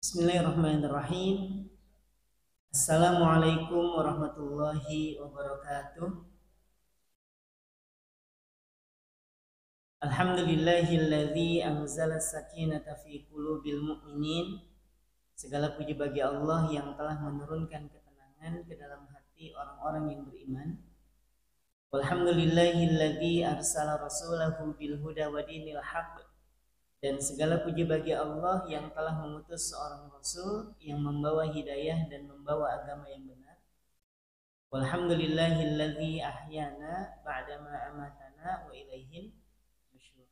Bismillahirrahmanirrahim. Assalamualaikum warahmatullahi wabarakatuh. Alhamdulillahilladzi anzala sakinata fi qulubil mu'minin. Segala puji bagi Allah yang telah menurunkan ketenangan ke dalam hati orang-orang yang beriman. Walhamdulillahilladzi arsala rasulahu bil huda wa dinil haqq. Dan segala puji bagi Allah yang telah mengutus seorang Rasul yang membawa hidayah dan membawa agama yang benar. Walhamdulillahilladzi ahyana ba'dama amatana wa ilaihin nusyur.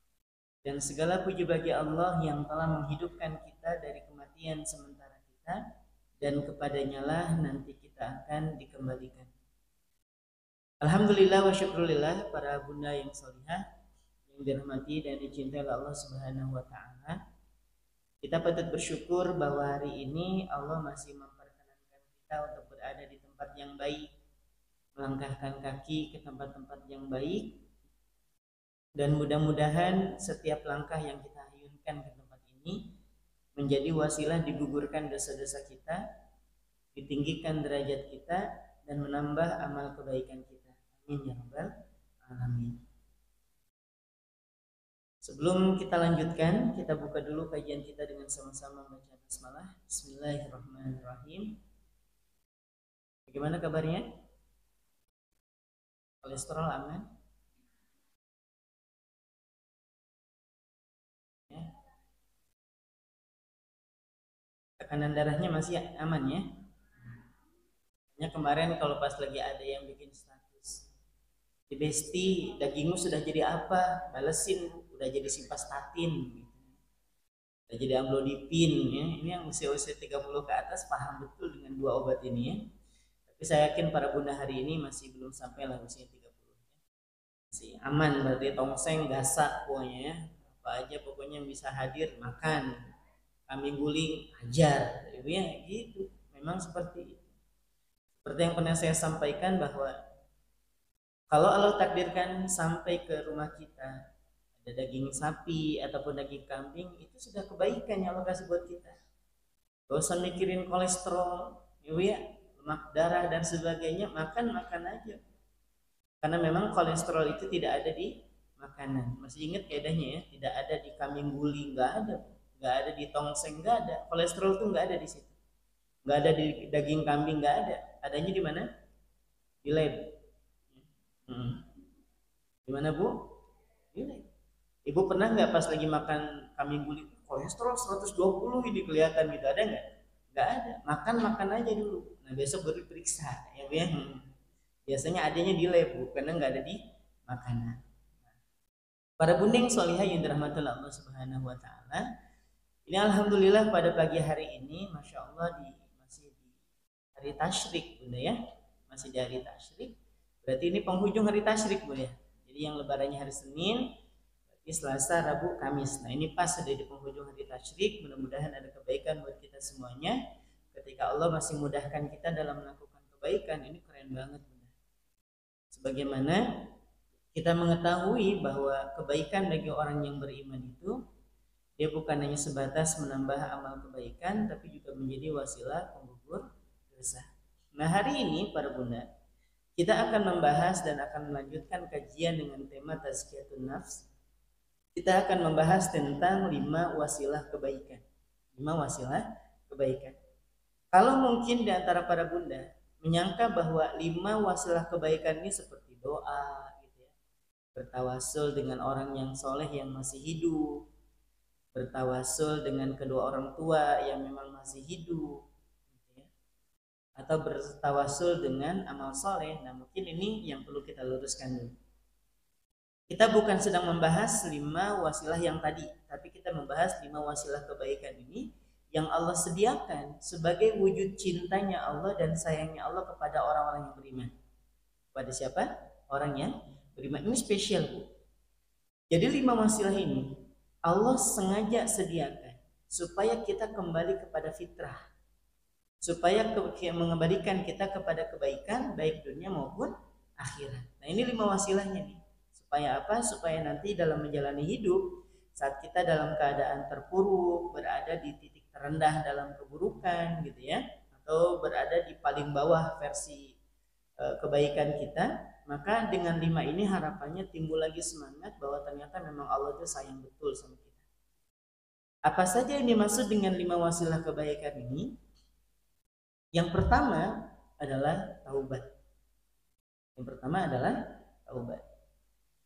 Dan segala puji bagi Allah yang telah menghidupkan kita dari kematian sementara kita, dan kepadanya lah nanti kita akan dikembalikan. Alhamdulillah wa syukrulillah, para bunda yang salihah yang dirahmati dan dicintai oleh Allah Subhanahu wa taala. Kita patut bersyukur bahwa hari ini Allah masih memperkenankan kita untuk berada di tempat yang baik, melangkahkan kaki ke tempat-tempat yang baik, dan mudah-mudahan setiap langkah yang kita hayunkan ke tempat ini menjadi wasilah digugurkan dosa-dosa kita, ditinggikan derajat kita, dan menambah amal kebaikan kita. Amin ya rabbal alamin. Sebelum kita lanjutkan, kita buka dulu kajian kita dengan sama-sama baca basmalah. Bismillahirrahmanirrahim. Bagaimana kabarnya? Kolesterol aman? Ya. Tekanan darahnya masih aman ya? Hanya kemarin kalau pas lagi ada yang bikin status, di Besti dagingmu sudah jadi apa? Balesin, udah jadi simvastatin gitu. Udah jadi amlodipin ya. Ini yang usia-usia 30 ke atas paham betul dengan dua obat ini ya. Tapi saya yakin para bunda hari ini masih belum sampai lah usia 30 ya. Masih aman, berarti tongseng, gasak pokoknya ya. Apa aja pokoknya yang bisa hadir makan. Kambing guling hajar ya, gitu. Memang seperti itu. Seperti yang pernah saya sampaikan bahwa kalau Allah takdirkan sampai ke rumah kita ada daging sapi ataupun daging kambing, itu sudah kebaikan yang Allah kasih buat kita. Gak usah mikirin kolesterol, ya, lemak darah dan sebagainya, makan aja. Karena memang kolesterol itu tidak ada di makanan. Masih ingat kaidahnya ya? Tidak ada di kambing guling, nggak ada di tongseng, nggak ada. Kolesterol itu nggak ada di situ. Nggak ada di daging kambing, nggak ada. Adanya di mana? Di lab. Gimana Bu? Ini. Ibu pernah nggak pas lagi makan kambing guling kolesterol 120 ini kelihatan gitu, ada nggak? Nggak ada. Makan aja dulu. Nah besok baru periksa ya Bu ya. Biasanya adanya di lab Bu, karena nggak ada di makanan. Para bunding solihah yang dirahmati Allah Subhanahu wa taala. Ini alhamdulillah pada pagi hari ini masya Allah masih di hari tasyrik Bunda ya. Masih di hari tasyrik. Berarti ini penghujung hari tasyrik Bu ya. Jadi yang lebarannya hari Senin, berarti Selasa, Rabu, Kamis. Nah ini pas sudah di penghujung hari tasyrik. Mudah-mudahan ada kebaikan buat kita semuanya. Ketika Allah masih mudahkan kita dalam melakukan kebaikan, ini keren banget Bunda. Sebagaimana kita mengetahui bahwa kebaikan bagi orang yang beriman itu dia bukan hanya sebatas menambah amal kebaikan, tapi juga menjadi wasilah penggugur dosa. Nah hari ini para bunda, kita akan membahas dan akan melanjutkan kajian dengan tema tazkiyatun nafs. Kita akan membahas tentang 5 wasilah kebaikan. 5 wasilah kebaikan. Kalau mungkin di antara para bunda menyangka bahwa 5 wasilah kebaikan ini seperti doa, gitu ya, bertawasul dengan orang yang soleh yang masih hidup, bertawasul dengan kedua orang tua yang memang masih hidup, atau bertawasul dengan amal soleh. Nah mungkin ini yang perlu kita luruskan dulu. Kita bukan sedang membahas 5 wasilah yang tadi, tapi kita membahas 5 wasilah kebaikan ini yang Allah sediakan sebagai wujud cintanya Allah dan sayangnya Allah kepada orang-orang yang beriman. Kepada siapa? Orang yang beriman. Ini spesial Bu. Jadi 5 wasilah ini Allah sengaja sediakan supaya kita kembali kepada fitrah, supaya mengembalikan kita kepada kebaikan baik dunia maupun akhirat. Nah ini 5 wasilahnya nih. Supaya apa? Supaya nanti dalam menjalani hidup, saat kita dalam keadaan terpuruk, berada di titik rendah dalam keburukan gitu ya, atau berada di paling bawah versi kebaikan kita, maka dengan 5 ini harapannya timbul lagi semangat bahwa ternyata memang Allah itu sayang betul sama kita. Apa saja yang dimaksud dengan 5 wasilah kebaikan ini? Yang pertama adalah taubat. Yang pertama adalah taubat.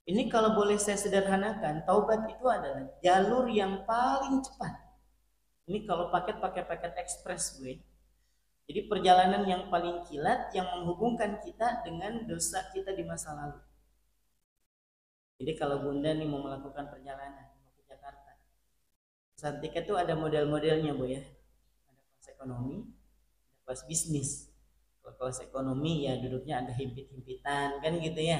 Ini kalau boleh saya sederhanakan, taubat itu adalah jalur yang paling cepat. Ini kalau pakai paket ekspres gue. Jadi perjalanan yang paling kilat yang menghubungkan kita dengan dosa kita di masa lalu. Jadi kalau Bunda nih mau melakukan perjalanan mau ke Jakarta, pesan tiket itu ada model-modelnya Bu ya. Ada kelas ekonomi, ada kelas bisnis. Kalau kelas ekonomi ya duduknya agak himpit-himpitan kan gitu ya.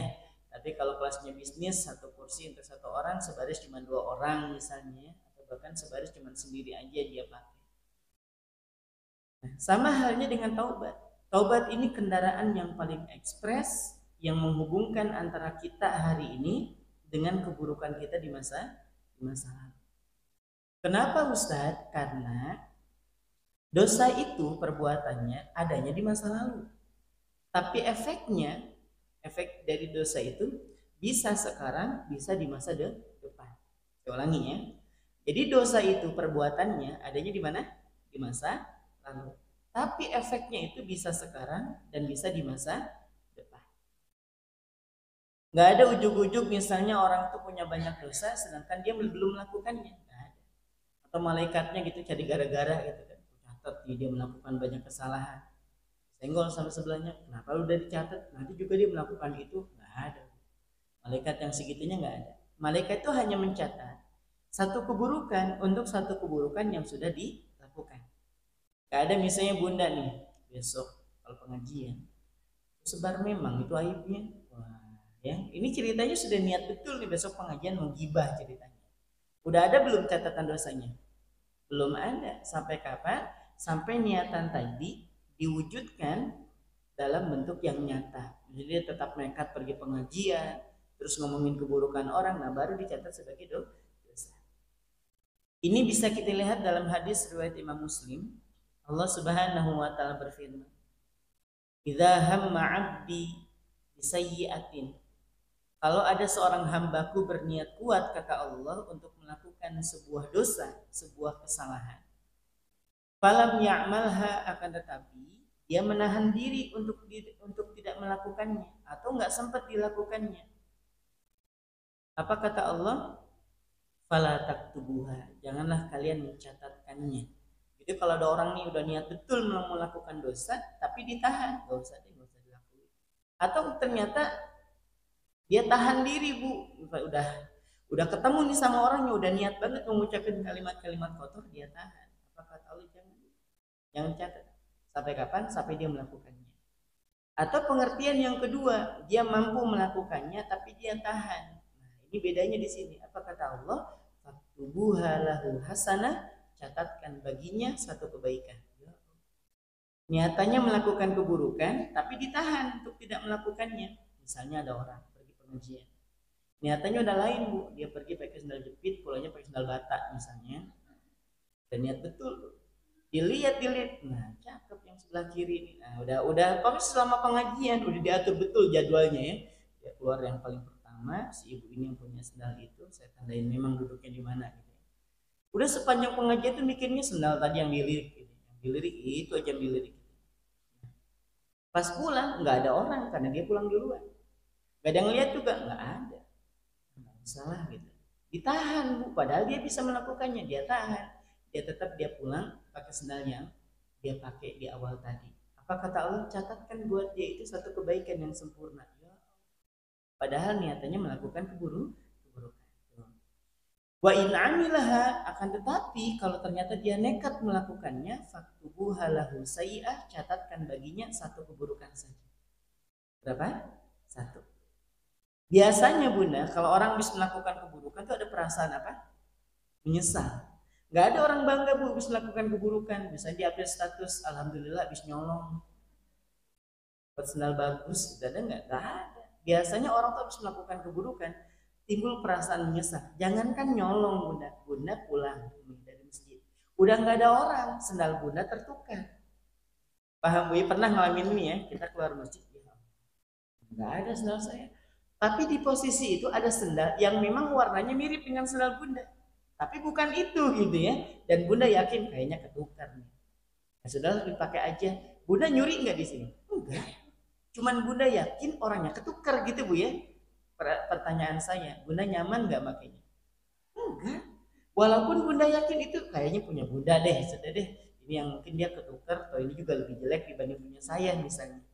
Tapi kalau kelasnya bisnis, satu kursi untuk satu orang, sebaris cuma 2 orang misalnya, atau bahkan sebaris cuma sendiri aja dia pakai. Nah, sama halnya dengan taubat. Taubat ini kendaraan yang paling ekspres yang menghubungkan antara kita hari ini dengan keburukan kita di masa lalu. Kenapa Ustadz? Karena dosa itu perbuatannya adanya di masa lalu. Tapi efek dari dosa itu bisa sekarang, bisa di masa depan. Saya ulangi ya. Jadi dosa itu perbuatannya adanya di mana? Di masa lalu. Tapi efeknya itu bisa sekarang dan bisa di masa depan. Nggak ada ujuk-ujuk misalnya orang itu punya banyak dosa sedangkan dia belum melakukannya. Nggak ada. Atau malaikatnya gitu cari gara-gara gitu kan. Catat dia melakukan banyak kesalahan. Senggol sama sebelahnya, kenapa lu udah dicatat? Nanti juga dia melakukan itu. Nggak ada. Malaikat yang segitunya nggak ada. Malaikat itu hanya mencatat satu keburukan untuk satu keburukan yang sudah dilakukan. Nggak ada misalnya Bunda nih besok kalau pengajian sebar memang itu aibnya. Wah, ya ini ceritanya sudah niat betul nih besok pengajian mau gibah ceritanya. Udah ada belum catatan dosanya? Belum ada. Sampai kapan? Sampai niatan tadi diwujudkan dalam bentuk yang nyata. Jadi dia tetap nekat pergi pengajian, terus ngomongin keburukan orang, nah baru dicatat sebagai dosa. Ini bisa kita lihat dalam hadis riwayat Imam Muslim. Allah Subhanahu wa taala berfirman, "Idza hamma 'abdi bisayyi'atin." Kalau ada seorang hambaku berniat kuat kata Allah untuk melakukan sebuah dosa, sebuah kesalahan, falam ya'malha, akan tetapi dia menahan diri untuk tidak melakukannya atau nggak sempat dilakukannya. Apa kata Allah? Fala taktubuha, janganlah kalian mencatatkannya. Jadi kalau ada orang nih udah niat betul melakukan dosa tapi ditahan, nggak usah dilakukan. Atau ternyata dia tahan diri Bu, udah ketemu nih sama orangnya, udah niat banget mengucapkan kalimat-kalimat kotor, dia tahan. Apa kata Allah? Jangan catat. Sampai kapan? Sampai dia melakukannya. Atau pengertian yang kedua, dia mampu melakukannya tapi dia tahan. Nah, ini bedanya di sini. Apa kata Allah? Faktubuha lahu hasanah, catatkan baginya satu kebaikan. Niatannya melakukan keburukan tapi ditahan untuk tidak melakukannya. Misalnya ada orang pergi pengajian. Niatannya udah lain Bu, dia pergi pakai sandal jepit, pulangnya pakai sandal bata misalnya. Dan niat betul dilihat, nah cakep yang sebelah kiri ini. Nah udah pokoknya selama pengajian udah diatur betul jadwalnya ya. Dia keluar yang paling pertama, si ibu ini yang punya sendal itu saya tandain memang duduknya di mana gitu. Udah sepanjang pengajian tuh mikirnya sendal tadi yang dilirik gitu. Yang dilirik itu aja yang dilirik. Pas pulang nggak ada orang karena dia pulang duluan. Gak ada yang lihat juga, nggak ada. Nggak salah gitu. Ditahan Bu, padahal dia bisa melakukannya, dia tahan. Dia tetap dia pulang pakai sendal yang dia pakai di awal tadi. Apa kata Allah? Catatkan buat dia itu satu kebaikan yang sempurna. Ya. Padahal niatannya melakukan keburukan. Wa in amilaha, akan tetapi kalau ternyata dia nekat melakukannya, faktubuha lahu sayyi'ah, catatkan baginya satu keburukan saja. Berapa? Satu. Biasanya Bunda, kalau orang bisa melakukan keburukan itu ada perasaan apa? Menyesal. Nggak ada orang bangga Bu bisa melakukan keburukan. Misalnya dia update status, alhamdulillah habis nyolong, buat sendal bagus, ada nggak? Nggak ada. Biasanya orang tuh habis melakukan keburukan timbul perasaan menyesal. Jangankan nyolong Bunda pulang dari masjid, Udah nggak ada orang, sendal bunda tertukar. Paham Bu? Pernah ngalamin ini ya? Kita keluar masjid, ya, nggak ada sendal saya. Tapi di posisi itu ada sendal yang memang warnanya mirip dengan sendal bunda. Tapi bukan itu gitu ya. Dan bunda yakin kayaknya ketukar nih. Ya sudah dipakai aja. Bunda nyuri nggak di sini? Enggak. Cuman bunda yakin orangnya ketukar gitu Bu ya. Pertanyaan saya, bunda nyaman nggak makanya? Enggak. Walaupun bunda yakin itu kayaknya punya bunda deh, sudah deh. Ini yang mungkin dia ketukar atau ini juga lebih jelek dibanding punya saya misalnya.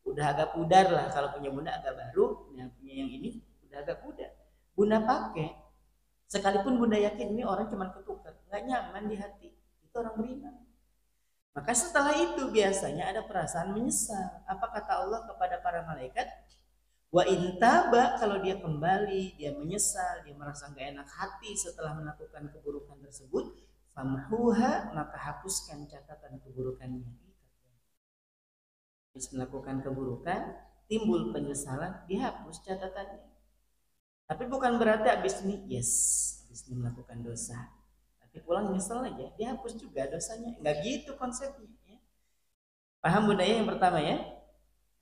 Udah agak pudar lah, kalau punya bunda agak baru, yang punya yang ini udah agak pudar. Bunda pakai, sekalipun bunda yakin ini orang cuma ketukar, nggak nyaman di hati. Itu orang beriman. Maka setelah itu biasanya ada perasaan menyesal. Apa kata Allah kepada para malaikat? Wa intaba, kalau dia kembali, dia menyesal, dia merasa gak enak hati setelah melakukan keburukan tersebut, famhuha, maka hapuskan catatan keburukannya. Habis melakukan keburukan, timbul penyesalan, dihapus catatannya. Tapi bukan berarti habis ini melakukan dosa, tapi pulang nyesel aja, dihapus juga dosanya. Nggak gitu konsepnya ya. Paham Bunda ya yang pertama ya?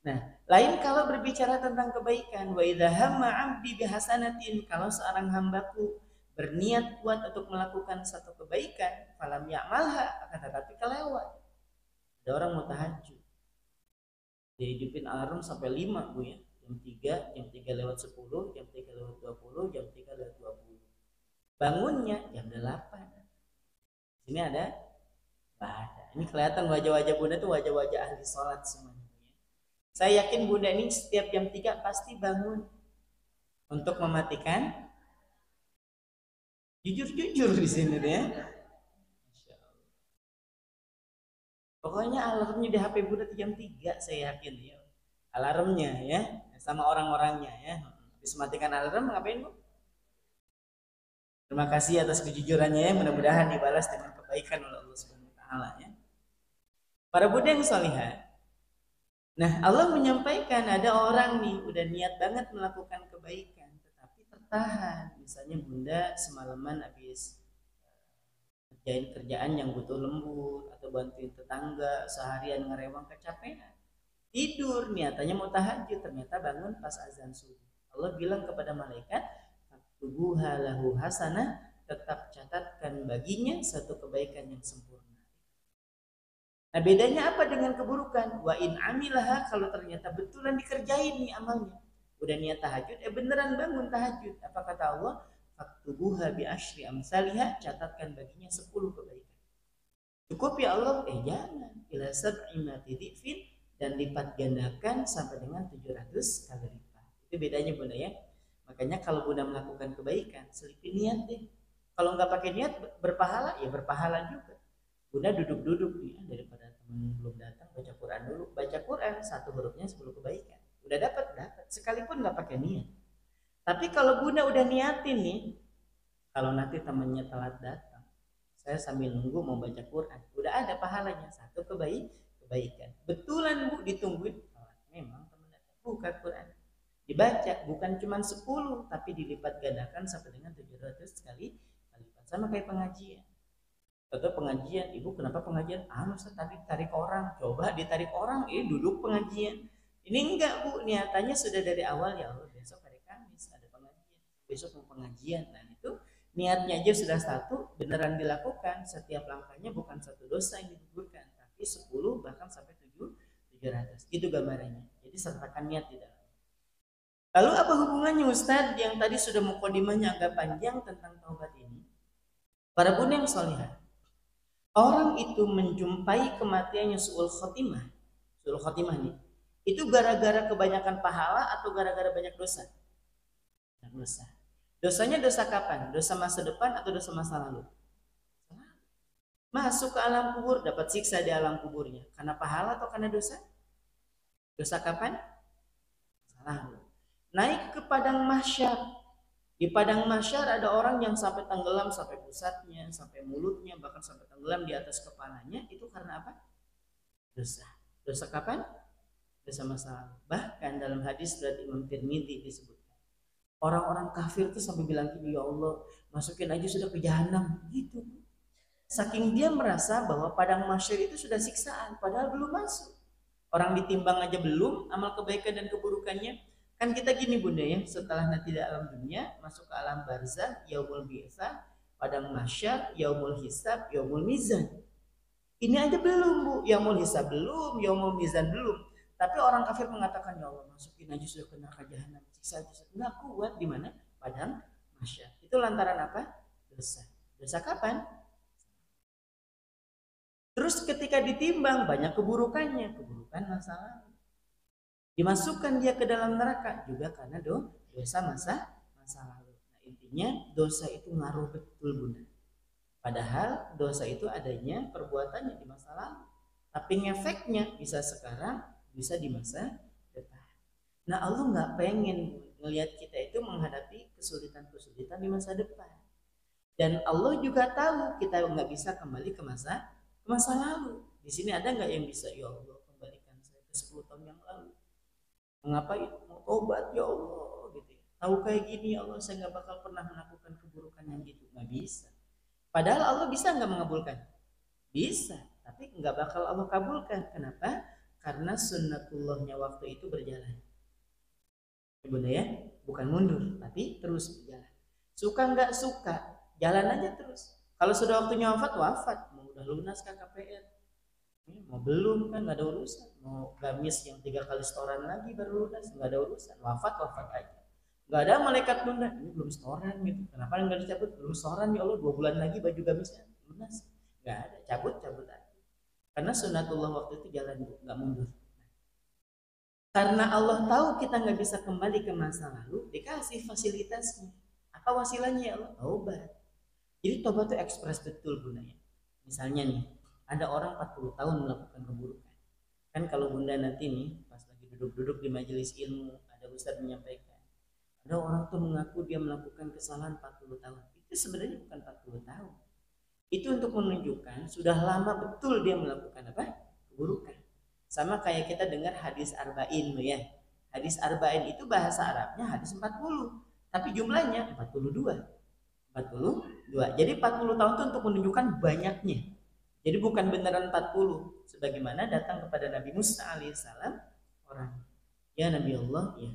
Nah, lain kalau berbicara tentang kebaikan, wa idza hamma 'abdi bihasanatin, kalau seorang hambaku berniat kuat untuk melakukan satu kebaikan, falam ya'malha, akan tetapi kelewat. Ada orang mau tahajud, dia hidupin alarm sampai 5 Bu ya. Jam 3 lewat 10, jam 3 lewat 20, jam 3 lewat 20. Bangunnya jam 8. Sini ada? Ini kelihatan wajah-wajah Bunda tuh wajah-wajah ahli sholat semuanya. Saya yakin Bunda ini setiap jam 3 pasti bangun untuk mematikan. Jujur-jujur di sini ya. Pokoknya alarmnya di HP Bunda jam 3 saya yakin ya. Alarmnya ya, sama orang-orangnya ya. Habis matikan alarm ngapain Bu? Terima kasih atas kejujurannya ya, mudah-mudahan dibalas dengan kebaikan oleh Allah Subhanahu wa taala ya. Para Bunda yang salihah. Nah, Allah menyampaikan ada orang nih udah niat banget melakukan kebaikan tetapi tertahan. Misalnya Bunda semalaman habis kerjain kerjaan yang butuh lembut atau bantuin tetangga seharian ngerewang kecapean. Tidur niatannya mau tahajud, ternyata bangun pas azan subuh. Allah bilang kepada malaikat, "Faktubuha lahu hasanah," tetap catatkan baginya satu kebaikan yang sempurna. Nah, bedanya apa dengan keburukan? Wa in amilaha, kalau ternyata betulan dikerjain nih amalnya. Udah niat tahajud, beneran bangun tahajud. Apa kata Allah? Faktubuha bi asyri amsalihha, catatkan baginya 10 kebaikan. Cukup ya Allah? Jangan. Ila sab'i matidifin, dan lipat gandakan sampai dengan 700 kali lipat. Itu bedanya Bunda ya. Makanya kalau Bunda melakukan kebaikan, selipin niat deh. Kalau nggak pakai niat berpahala, ya berpahala juga. Bunda duduk-duduk ya, daripada teman belum datang baca Quran dulu. Baca Quran satu hurufnya 10 kebaikan. Udah dapat, sekalipun nggak pakai niat. Tapi kalau Bunda udah niatin nih, kalau nanti temannya telat datang, saya sambil nunggu mau baca Quran, udah ada pahalanya satu kebaikan. Betulan Bu ditungguin, memang teman datang buka Quran, dibaca bukan cuma 10 tapi dilipat gandakan sampai dengan 700 kali lipat. Sama kayak pengajian. Atau pengajian, Ibu kenapa pengajian? Ustaz tadi tarik orang, coba ditarik orang, duduk pengajian. Ini enggak Bu, niatannya sudah dari awal, ya Allah besok hari Kamis ada pengajian, besok mau pengajian. Nah itu niatnya aja sudah satu, beneran dilakukan, setiap langkahnya bukan satu dosa yang digugurkan, tapi 10 bahkan sampai 700. Itu gambarannya. Jadi sertakan niat di dalam. Lalu apa hubungannya Ustadz yang tadi sudah mukadimahnya agak panjang tentang taubat ini? Para bunda yang salihah, orang itu menjumpai kematiannya su'ul khotimah. Su'ul khotimah nih, itu gara-gara kebanyakan pahala atau gara-gara banyak dosa? Dosa. Dosanya dosa kapan? Dosa masa depan atau dosa masa lalu? Masuk ke alam kubur, dapat siksa di alam kuburnya. Karena pahala atau karena dosa? Dosa kapan? Masa lalu. Naik ke padang mahsyar. Di padang mahsyar ada orang yang sampai tenggelam sampai pusatnya, sampai mulutnya, bahkan sampai tenggelam di atas kepalanya. Itu karena apa? Dosa. Dosa kapan? Dosa masa lalu. Bahkan dalam hadis dari Imam Tirmidzi disebutkan, orang-orang kafir itu sampai bilang, ya Allah, masukin aja sudah ke jahanam. Gitu. Saking dia merasa bahwa padang mahsyar itu sudah siksaan, padahal belum masuk. Orang ditimbang aja belum, amal kebaikan dan keburukannya. Kan kita gini bunda ya, setelah nanti di alam dunia, masuk ke alam barzah, yaumul bi'tsah, padang mahsyar, yaumul hisab, yaumul mizan. Ini aja belum bu, yaumul hisab belum, yaumul mizan belum. Tapi orang kafir mengatakan, ya Allah masukin aja sudah ke neraka jahanam, siksa. Nggak kuat di mana? Padang mahsyar. Itu lantaran apa? Dosa. Dosa kapan? Terus ketika ditimbang banyak keburukannya, keburukan masa lalu. Dimasukkan dia ke dalam neraka juga karena dosa masa lalu. Nah, intinya dosa itu ngaruh betul bunda. Padahal dosa itu adanya perbuatannya di masa lalu. Tapi ngefeknya bisa sekarang, bisa di masa depan. Nah Allah nggak pengen ngelihat kita itu menghadapi kesulitan-kesulitan di masa depan. Dan Allah juga tahu kita nggak bisa kembali ke masa lalu. Di sini ada nggak yang bisa, ya Allah kembalikan saya ke 10 tahun yang lalu. Mengapa itu? Mau tobat ya Allah gitu. Tahu kayak gini ya Allah saya nggak bakal pernah melakukan keburukan yang gitu. Nggak bisa. Padahal Allah bisa nggak mengabulkan? Bisa, tapi nggak bakal Allah kabulkan. Kenapa? Karena sunnatullahnya waktu itu berjalan. Bunda ya, bukan mundur, tapi terus berjalan. Suka nggak suka, jalan aja terus. Kalau sudah waktunya wafat, mau udah lunas KKPR, mau belum kan nggak ada urusan. Mau gamis yang 3 kali setoran lagi baru lunas, nggak ada urusan. Wafat aja. Nggak ada malaikat bunda, ini belum setoran gitu. Kenapa nggak dicabut? Belum setoran ya Allah, 2 bulan lagi baju gamisnya lunas. Nggak ada, cabut aja. Karena sunatullah waktu itu jalan nggak mundur. Karena Allah tahu kita nggak bisa kembali ke masa lalu, dikasih fasilitasnya. Apa wasilahnya ya Allah? Taubat. Jadi taubat itu ekspres betul gunanya. Misalnya nih, ada orang 40 tahun melakukan keburukan. Kan kalau bunda nanti nih, pas lagi duduk-duduk di majelis ilmu, ada ustadz menyampaikan, ada orang tuh mengaku dia melakukan kesalahan 40 tahun. Itu sebenarnya bukan 40 tahun. Itu untuk menunjukkan sudah lama betul dia melakukan apa? Keburukan. Sama kayak kita dengar hadis arba'in ya. Hadis arba'in itu bahasa Arabnya hadis 40, tapi jumlahnya 42. Jadi 40 tahun itu untuk menunjukkan banyaknya. Jadi bukan beneran 40 sebagaimana datang kepada Nabi Musa alaihissalam orang. Ya Nabi Allah, ya.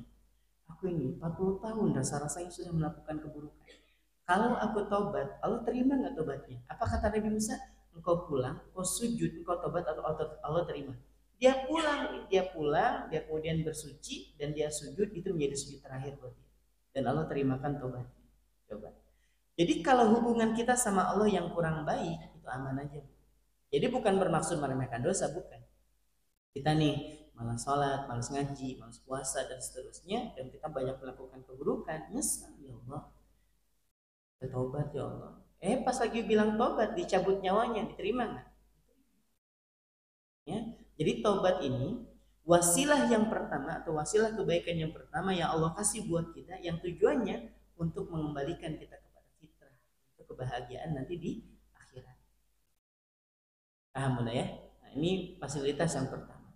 Aku ini 40 tahun rasa-rasanya sudah melakukan keburukan. Kalau aku tobat, Allah terima nggak tobatnya? Apa kata Nabi Musa? Engkau pulang, engkau sujud, engkau tobat atau Allah terima? Dia pulang, dia kemudian bersuci dan dia sujud, itu menjadi sujud terakhir buat dia. Dan Allah terimakan tobatnya. Coba. Jadi kalau hubungan kita sama Allah yang kurang baik, itu aman aja. Jadi bukan bermaksud meremehkan dosa, bukan. Kita nih malas sholat, malas ngaji, malas puasa dan seterusnya, dan kita banyak melakukan keburukan, nyesal ya Allah. Tobat ya Allah. Pas lagi bilang tobat, dicabut nyawanya, diterima nggak? Ya, jadi taubat ini wasilah yang pertama atau wasilah kebaikan yang pertama yang Allah kasih buat kita, yang tujuannya untuk mengembalikan kita kepada fitrah, untuk kebahagiaan nanti di akhirat. Paham boleh ya? Nah, ini fasilitas yang pertama.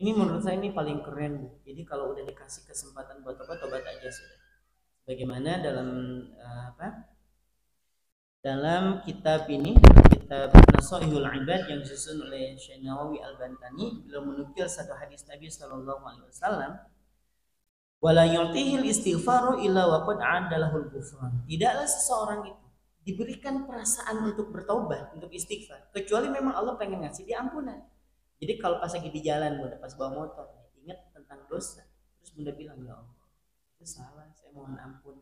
Ini menurut saya ini paling keren Bu. Jadi kalau udah dikasih kesempatan buat tobat aja sudah. Bagaimana dalam dalam kitab ini, kitab Nasaihul Ibad yang disusun oleh Syekh Nawawi Al-Bantani, beliau menukil satu hadis Nabi sallallahu alaihi wasallam, wala yu'tihil istighfaru illa wa qad 'adalahul ghufran. Tidaklah seseorang itu diberikan perasaan untuk bertobat, untuk istighfar, kecuali memang Allah pengen ngasih dia ampunan. Jadi kalau pas lagi di jalan, Bunda pas bawa motor, ingat tentang dosa, terus Bunda bilang, ya Allah, itu salah, saya mohon ampun.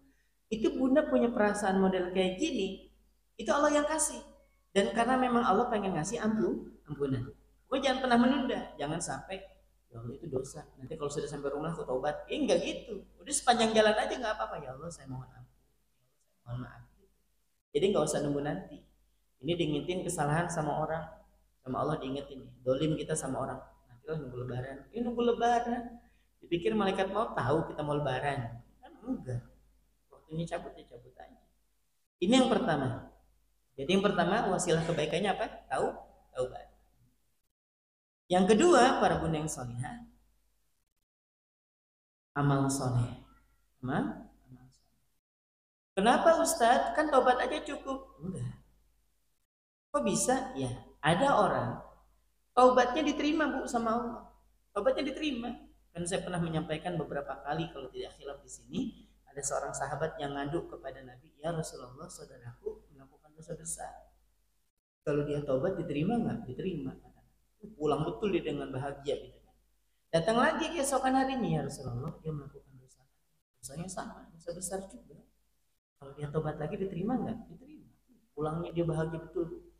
Itu Bunda punya perasaan model kayak gini, itu Allah yang kasih. Dan karena memang Allah pengen ngasih ampunan. Gue jangan pernah menunda, jangan sampai ya Allah itu dosa. Nanti kalau sudah sampai rumah aku tobat. Enggak gitu. Udah sepanjang jalan aja nggak apa-apa, ya Allah saya mohon ampun. Mohon maaf. Jadi nggak usah nunggu nanti. Ini diingetin kesalahan sama orang, sama Allah diingetin. Dolim kita sama orang. Nanti lah nunggu lebaran. Ini nunggu lebaran. Dipikir malaikat mau tahu kita mau lebaran. Kan enggak. Waktunya cabut ya cabut aja. Ini yang pertama. Jadi yang pertama wasilah kebaikannya apa? Taubat. Yang kedua, para bunda yang solihah, amal soleh. Amal soleh. Kenapa Ustadz? Kan taubat aja cukup. Enggak. Kok bisa? Ya, ada orang taubatnya diterima Bu sama Allah. Taubatnya diterima. Kan saya pernah menyampaikan beberapa kali kalau tidak khilaf di sini, ada seorang sahabat yang ngadu kepada Nabi, "Ya Rasulullah, saudaraku melakukan dosa besar. Kalau dia taubat diterima nggak?" Diterima. Pulang betul dia dengan bahagia gitu kan. Datang lagi keesokan harinya, "Ya Rasulullah, dia melakukan dosa. Dosanya sama, dosa besar juga. Kalau dia taubat lagi diterima nggak?" Diterima. Pulangnya dia bahagia betul.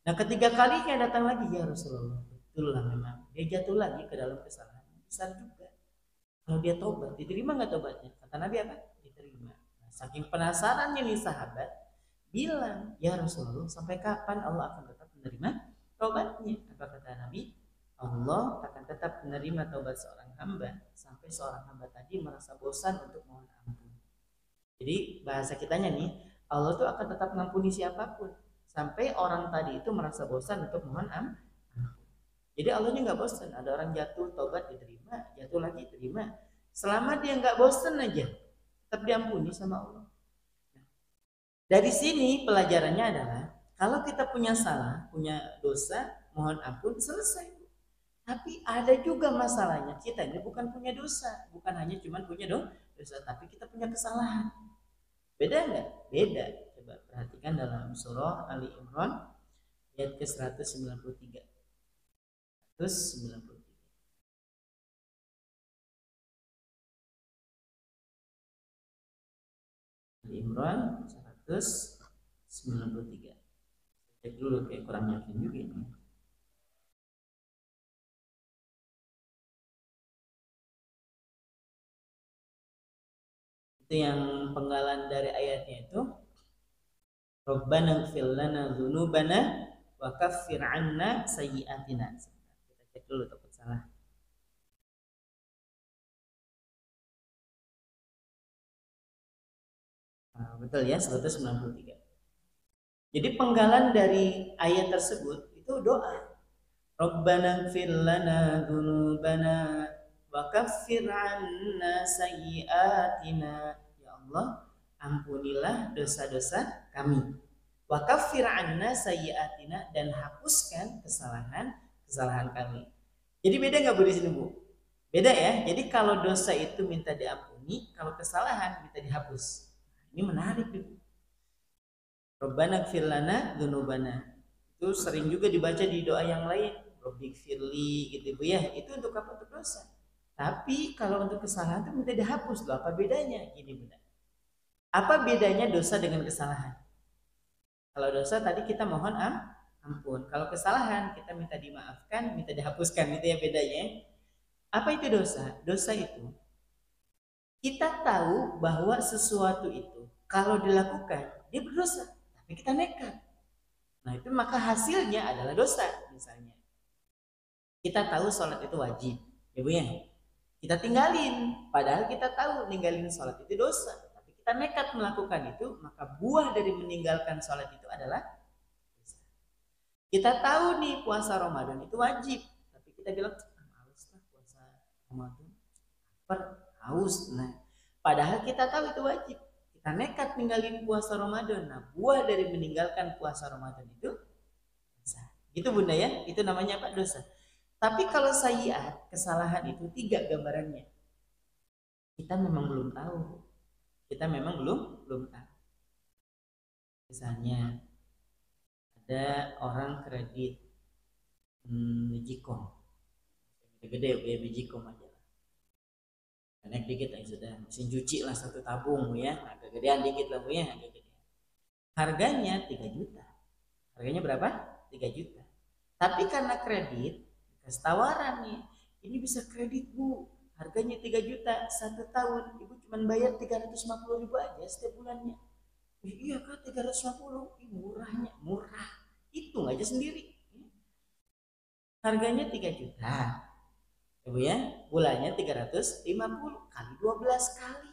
Nah, ketiga kalinya datang lagi, "Ya Rasulullah, betul lah memang dia jatuh lagi ke dalam kesalahan besar juga. Kalau dia tobat, diterima nggak tobatnya?" Kata Nabi apa? Diterima. Nah, saking penasarannya nih sahabat, bilang, "Ya Rasulullah, sampai kapan Allah akan tetap menerima tobatnya?" Apa kata Nabi? Allah akan tetap menerima taubat seorang hamba sampai seorang hamba tadi merasa bosan untuk mohon ampun. Jadi bahasa kitanya nih, Allah tuh akan tetap mengampuni siapapun sampai orang tadi itu merasa bosan untuk mohon ampun. Jadi Allahnya nggak bosan. Ada orang jatuh taubat diterima, jatuh lagi diterima. Selama dia nggak bosan aja, tetap diampuni sama Allah. Dari sini pelajarannya adalah kalau kita punya salah, punya dosa, mohon ampun, selesai. Tapi ada juga masalahnya, kita ini bukan punya dosa, bukan hanya cuma punya dosa, tapi kita punya kesalahan. Beda nggak? Beda. Coba perhatikan dalam surah Ali Imran ayat ke 193. 193. Ali Imran 193. Cek dulu, kayak kurang yakin juga ini. Itu yang penggalan dari ayatnya itu, Rabbana ighfir lana dzunubana wa kaffir 'anna sayyi'atina. Kita cek dulu takut salah. Nah, betul ya, 193. Jadi penggalan dari ayat tersebut itu doa. Rabbana ighfir lana dzunubana wa kaffir 'anna sayyi'atina. Ya Allah, ampunilah dosa-dosa kami. Wa kaffir 'anna sayyi'atina, dan hapuskan kesalahan kami. Jadi beda nggak Bu di sini Bu? Beda ya. Jadi kalau dosa itu minta diampuni, kalau kesalahan minta dihapus. Ini menarik Bu. Rabbana ighfir lana dzunubana. Itu sering juga dibaca di doa yang lain. Rabbighfirli gitu Bu ya. Itu untuk apa? Untuk dosa. Tapi kalau untuk kesalahan itu minta dihapus loh. Apa bedanya? Gini benar. Apa bedanya dosa dengan kesalahan? Kalau dosa tadi kita mohon ampun. Kalau kesalahan kita minta dimaafkan, minta dihapuskan. Itu ya bedanya. Apa itu dosa? Dosa itu kita tahu bahwa sesuatu itu kalau dilakukan dia berdosa, tapi kita nekat. Nah itu maka hasilnya adalah dosa. Misalnya kita tahu sholat itu wajib, ya Bu ya. Kita tinggalin, padahal kita tahu ninggalin sholat itu dosa, tapi kita nekat melakukan itu, maka buah dari meninggalkan sholat itu adalah dosa. Kita tahu nih puasa Ramadan itu wajib, tapi kita bilang males lah puasa Ramadan, haus. Nah, padahal kita tahu itu wajib, kita nekat ninggalin puasa Ramadan. Nah, buah dari meninggalkan puasa Ramadan itu dosa. Itu Bunda ya, itu namanya apa? Dosa. Tapi kalau sayyiat, kesalahan itu 3 gambarannya. Kita memang belum tahu. Kita memang belum tahu. Misalnya ada orang kredit Bijikom. Gede ya Bijikom aja. Naik dikit lah sudah, mesin cuci lah 1 tabung ya, agak gedean dikit lah ya, agak gedean. Harganya 3 juta. Harganya berapa? 3 juta. Tapi karena kredit, kasih tawaran nih, ini bisa kredit Bu, harganya 3 juta 1 tahun, Ibu cuma bayar 350.000 aja setiap bulannya. Iya Kak, 350, murahnya, murah. Hitung aja sendiri. Harganya 3 juta. Ibu ya, bulannya 350 kali 12 kali.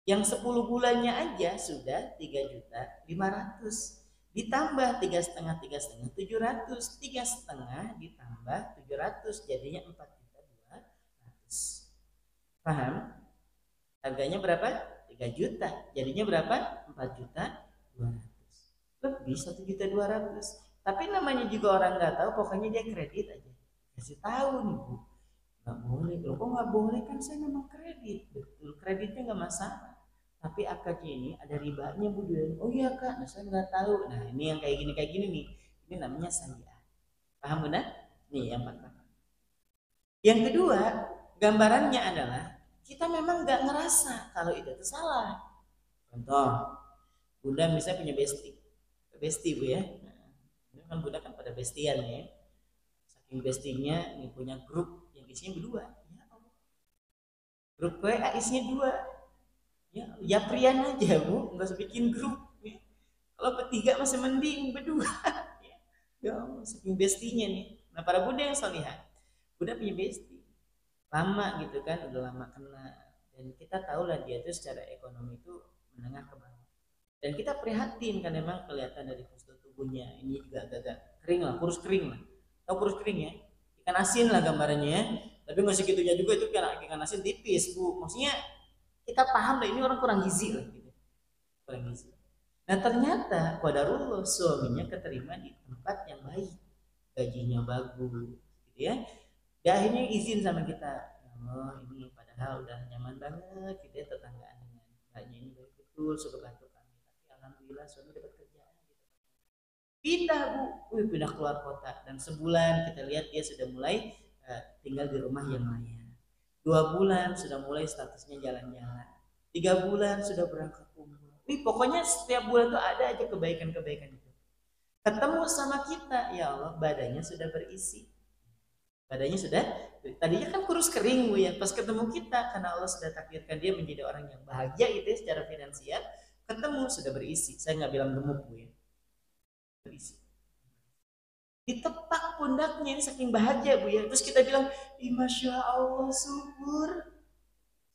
Yang 10 bulannya aja sudah 3.500.000. Ditambah 3,5 700, 3,5 ditambah 700 jadinya 4.200.000. Paham? Harganya berapa? 3 juta. Jadinya berapa? 4.200.000. Lebih 1.200.000. Tapi namanya juga orang nggak tahu, pokoknya dia kredit aja. Kasih tahu nih Bu, nggak boleh. Loh kok nggak boleh, kan saya memang kredit. Betul, kreditnya nggak masalah. Tapi akadnya ini ada ribanya Bu. Oh iya Kak, nah, saya nggak tahu. Nah ini yang kayak gini nih. Ini namanya saya. Paham benar? Nih yang pertama. Yang kedua, gambarannya adalah kita memang nggak ngerasa kalau itu salah. Contoh, Bunda misalnya punya bestie Bu ya. Nah, kan Bunda kan pada bestian ya. Saking bestinya ini punya grup yang isinya berdua. Ya Allah. Grup WA isinya dua. Ya Prian aja Bu, nggak usah bikin grup. Ya. Kalau bertiga masih mending berdua. Ya Allah, saking bestinya nih. Nah para Bunda yang solihah, Bunda punya bestie lama gitu kan, udah lama kenal, dan kita tahu lah dia tuh secara ekonomi itu menengah ke bawah, dan kita prihatin kan memang kelihatan dari postur tubuhnya ini juga agak-agak kering lah, kurus kering lah, tahu kurus kering ya, ikan asin lah gambarannya ya. Tapi nggak segitunya juga, itu ikan asin tipis Bu, maksudnya kita paham lah ini orang kurang gizi lah gitu, kurang gizi. Nah ternyata qadarullah suaminya keterima di tempat yang baik, gajinya bagus gitu ya. Dia akhirnya izin sama kita, oh ini padahal udah nyaman banget gitu ya, tetanggaan dengan mbaknya ini baik betul, suka bantu kami, tapi alhamdulillah suami dapat kerjaan gitu. Pindah Bu, pindah keluar kota, dan sebulan kita lihat dia sudah mulai tinggal di rumah yang lain. 2 bulan sudah mulai statusnya jalan-jalan. 3 bulan sudah berangkat umroh. Pokoknya setiap bulan tuh ada aja kebaikan-kebaikan itu. Ketemu sama kita, ya Allah, badannya sudah berisi. Badannya sudah, tadinya kan kurus kering Bu ya, pas ketemu kita karena Allah sudah takdirkan dia menjadi orang yang bahagia gitu ya secara finansial, ketemu sudah berisi. Saya nggak bilang gemuk Bu ya, berisi. Ditepak pundaknya, ini saking bahagia Bu ya. Terus kita bilang, Masya Allah subur.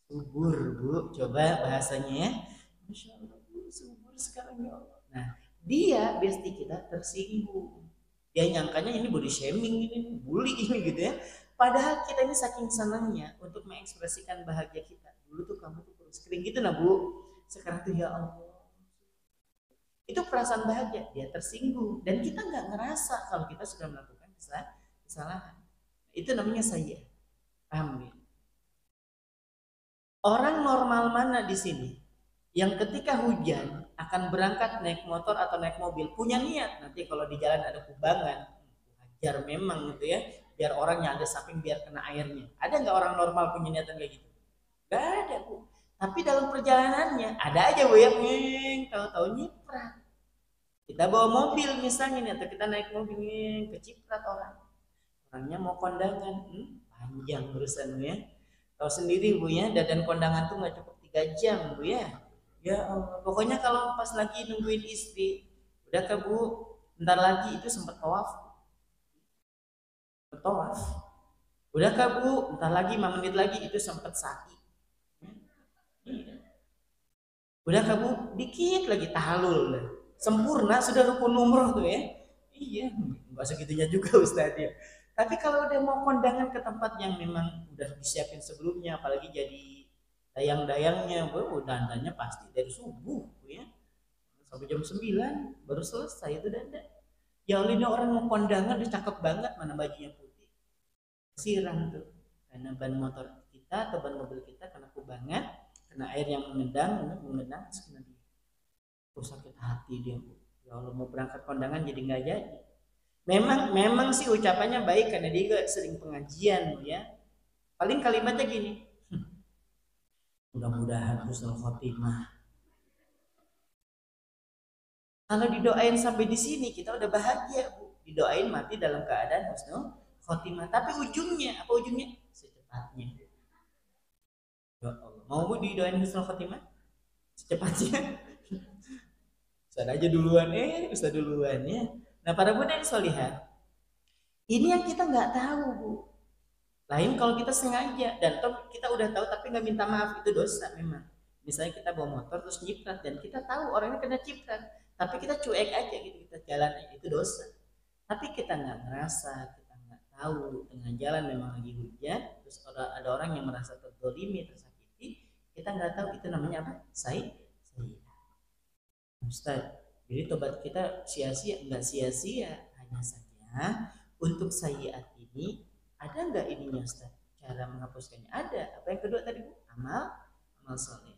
Subur Bu, coba bahasanya ya. Masya Allah Bu, subur sekarang ya Allah. Nah dia bestie kita tersinggung, dia nyangkanya ini body shaming, ini bully ini gitu ya, padahal kita ini saking senangnya untuk mengekspresikan bahagia kita. Dulu tuh kamu tuh kurus kering gitu nah Bu, sekarang tuh ya Allah, itu perasaan bahagia. Dia tersinggung dan kita nggak ngerasa kalau kita sudah melakukan kesalahan. Itu namanya saya. Paham ya? Orang normal mana di sini yang ketika hujan akan berangkat naik motor atau naik mobil, punya niat nanti kalau di jalan ada kubangan, hajar memang gitu ya, biar orangnya ada samping biar kena airnya. Ada nggak orang normal punya niatan kayak gitu? Gak ada Bu. Tapi dalam perjalanannya ada aja Bu yang tahu-tahu nyiprat. Kita bawa mobil misalnya nih, atau kita naik mobil keciprat orang. Orangnya mau kondangan, panjang urusannya. Tahu sendiri Bu ya, dan kondangan tuh nggak cukup 3 jam Bu ya. Ya Allah, pokoknya kalau pas lagi nungguin istri, udah ke Bu, bentar lagi itu sempat tawaf. Tawaf. Udah ke Bu, bentar lagi 5 menit lagi itu sempat sa'i. Udah ke Bu, dikit lagi tahlul. Sempurna sudah rukun umroh tuh ya. Iya, enggak segitunya juga Ustaz ya. Tapi kalau udah mau kondangan ke tempat yang memang udah disiapin sebelumnya, apalagi jadi dayang-dayangnya, dandannya pasti dari subuh ya sampai jam 9 baru selesai itu dandan. Ya Allah, ini orang mau kondangan udah cakep banget, mana bajunya putih, siram tuh karena ban motor kita atau ban mobil kita kena kubangan, kena air yang mengendang terus kena dia. Sakit hati dia Bu. Ya Allah, mau berangkat kondangan jadi nggak jadi. Memang sih ucapannya baik karena dia juga sering pengajian ya. Paling kalimatnya gini, mudah-mudahan husnul khotimah. Kalau didoain sampai di sini kita udah bahagia Bu. Didoain mati dalam keadaan husnul khotimah. Tapi ujungnya apa ujungnya? Secepatnya. Ya Allah. Mau Bu didoain husnul khotimah? Secepatnya. Ustaz aja duluan, Ustaz duluan ya. Nah para bunda yang solihah, ini yang kita nggak tahu Bu. Lain kalau kita sengaja dan kita udah tahu tapi nggak minta maaf, itu dosa memang. Misalnya kita bawa motor terus nyiprat dan kita tahu orangnya kena ciprat, tapi kita cuek aja gitu, kita jalan aja, itu dosa. Tapi kita nggak ngerasa, kita nggak tahu tengah jalan memang lagi hujan, terus ada orang yang merasa terzolimi, tersakiti, kita nggak tahu itu namanya apa? Saya. Ustaz, jadi tobat kita sia-sia? Nggak sia-sia, hanya saja untuk sayyiat ini ada nggak ininya Ustaz? Cara menghapuskannya ada. Apa yang kedua tadi Bu? Amal soleh.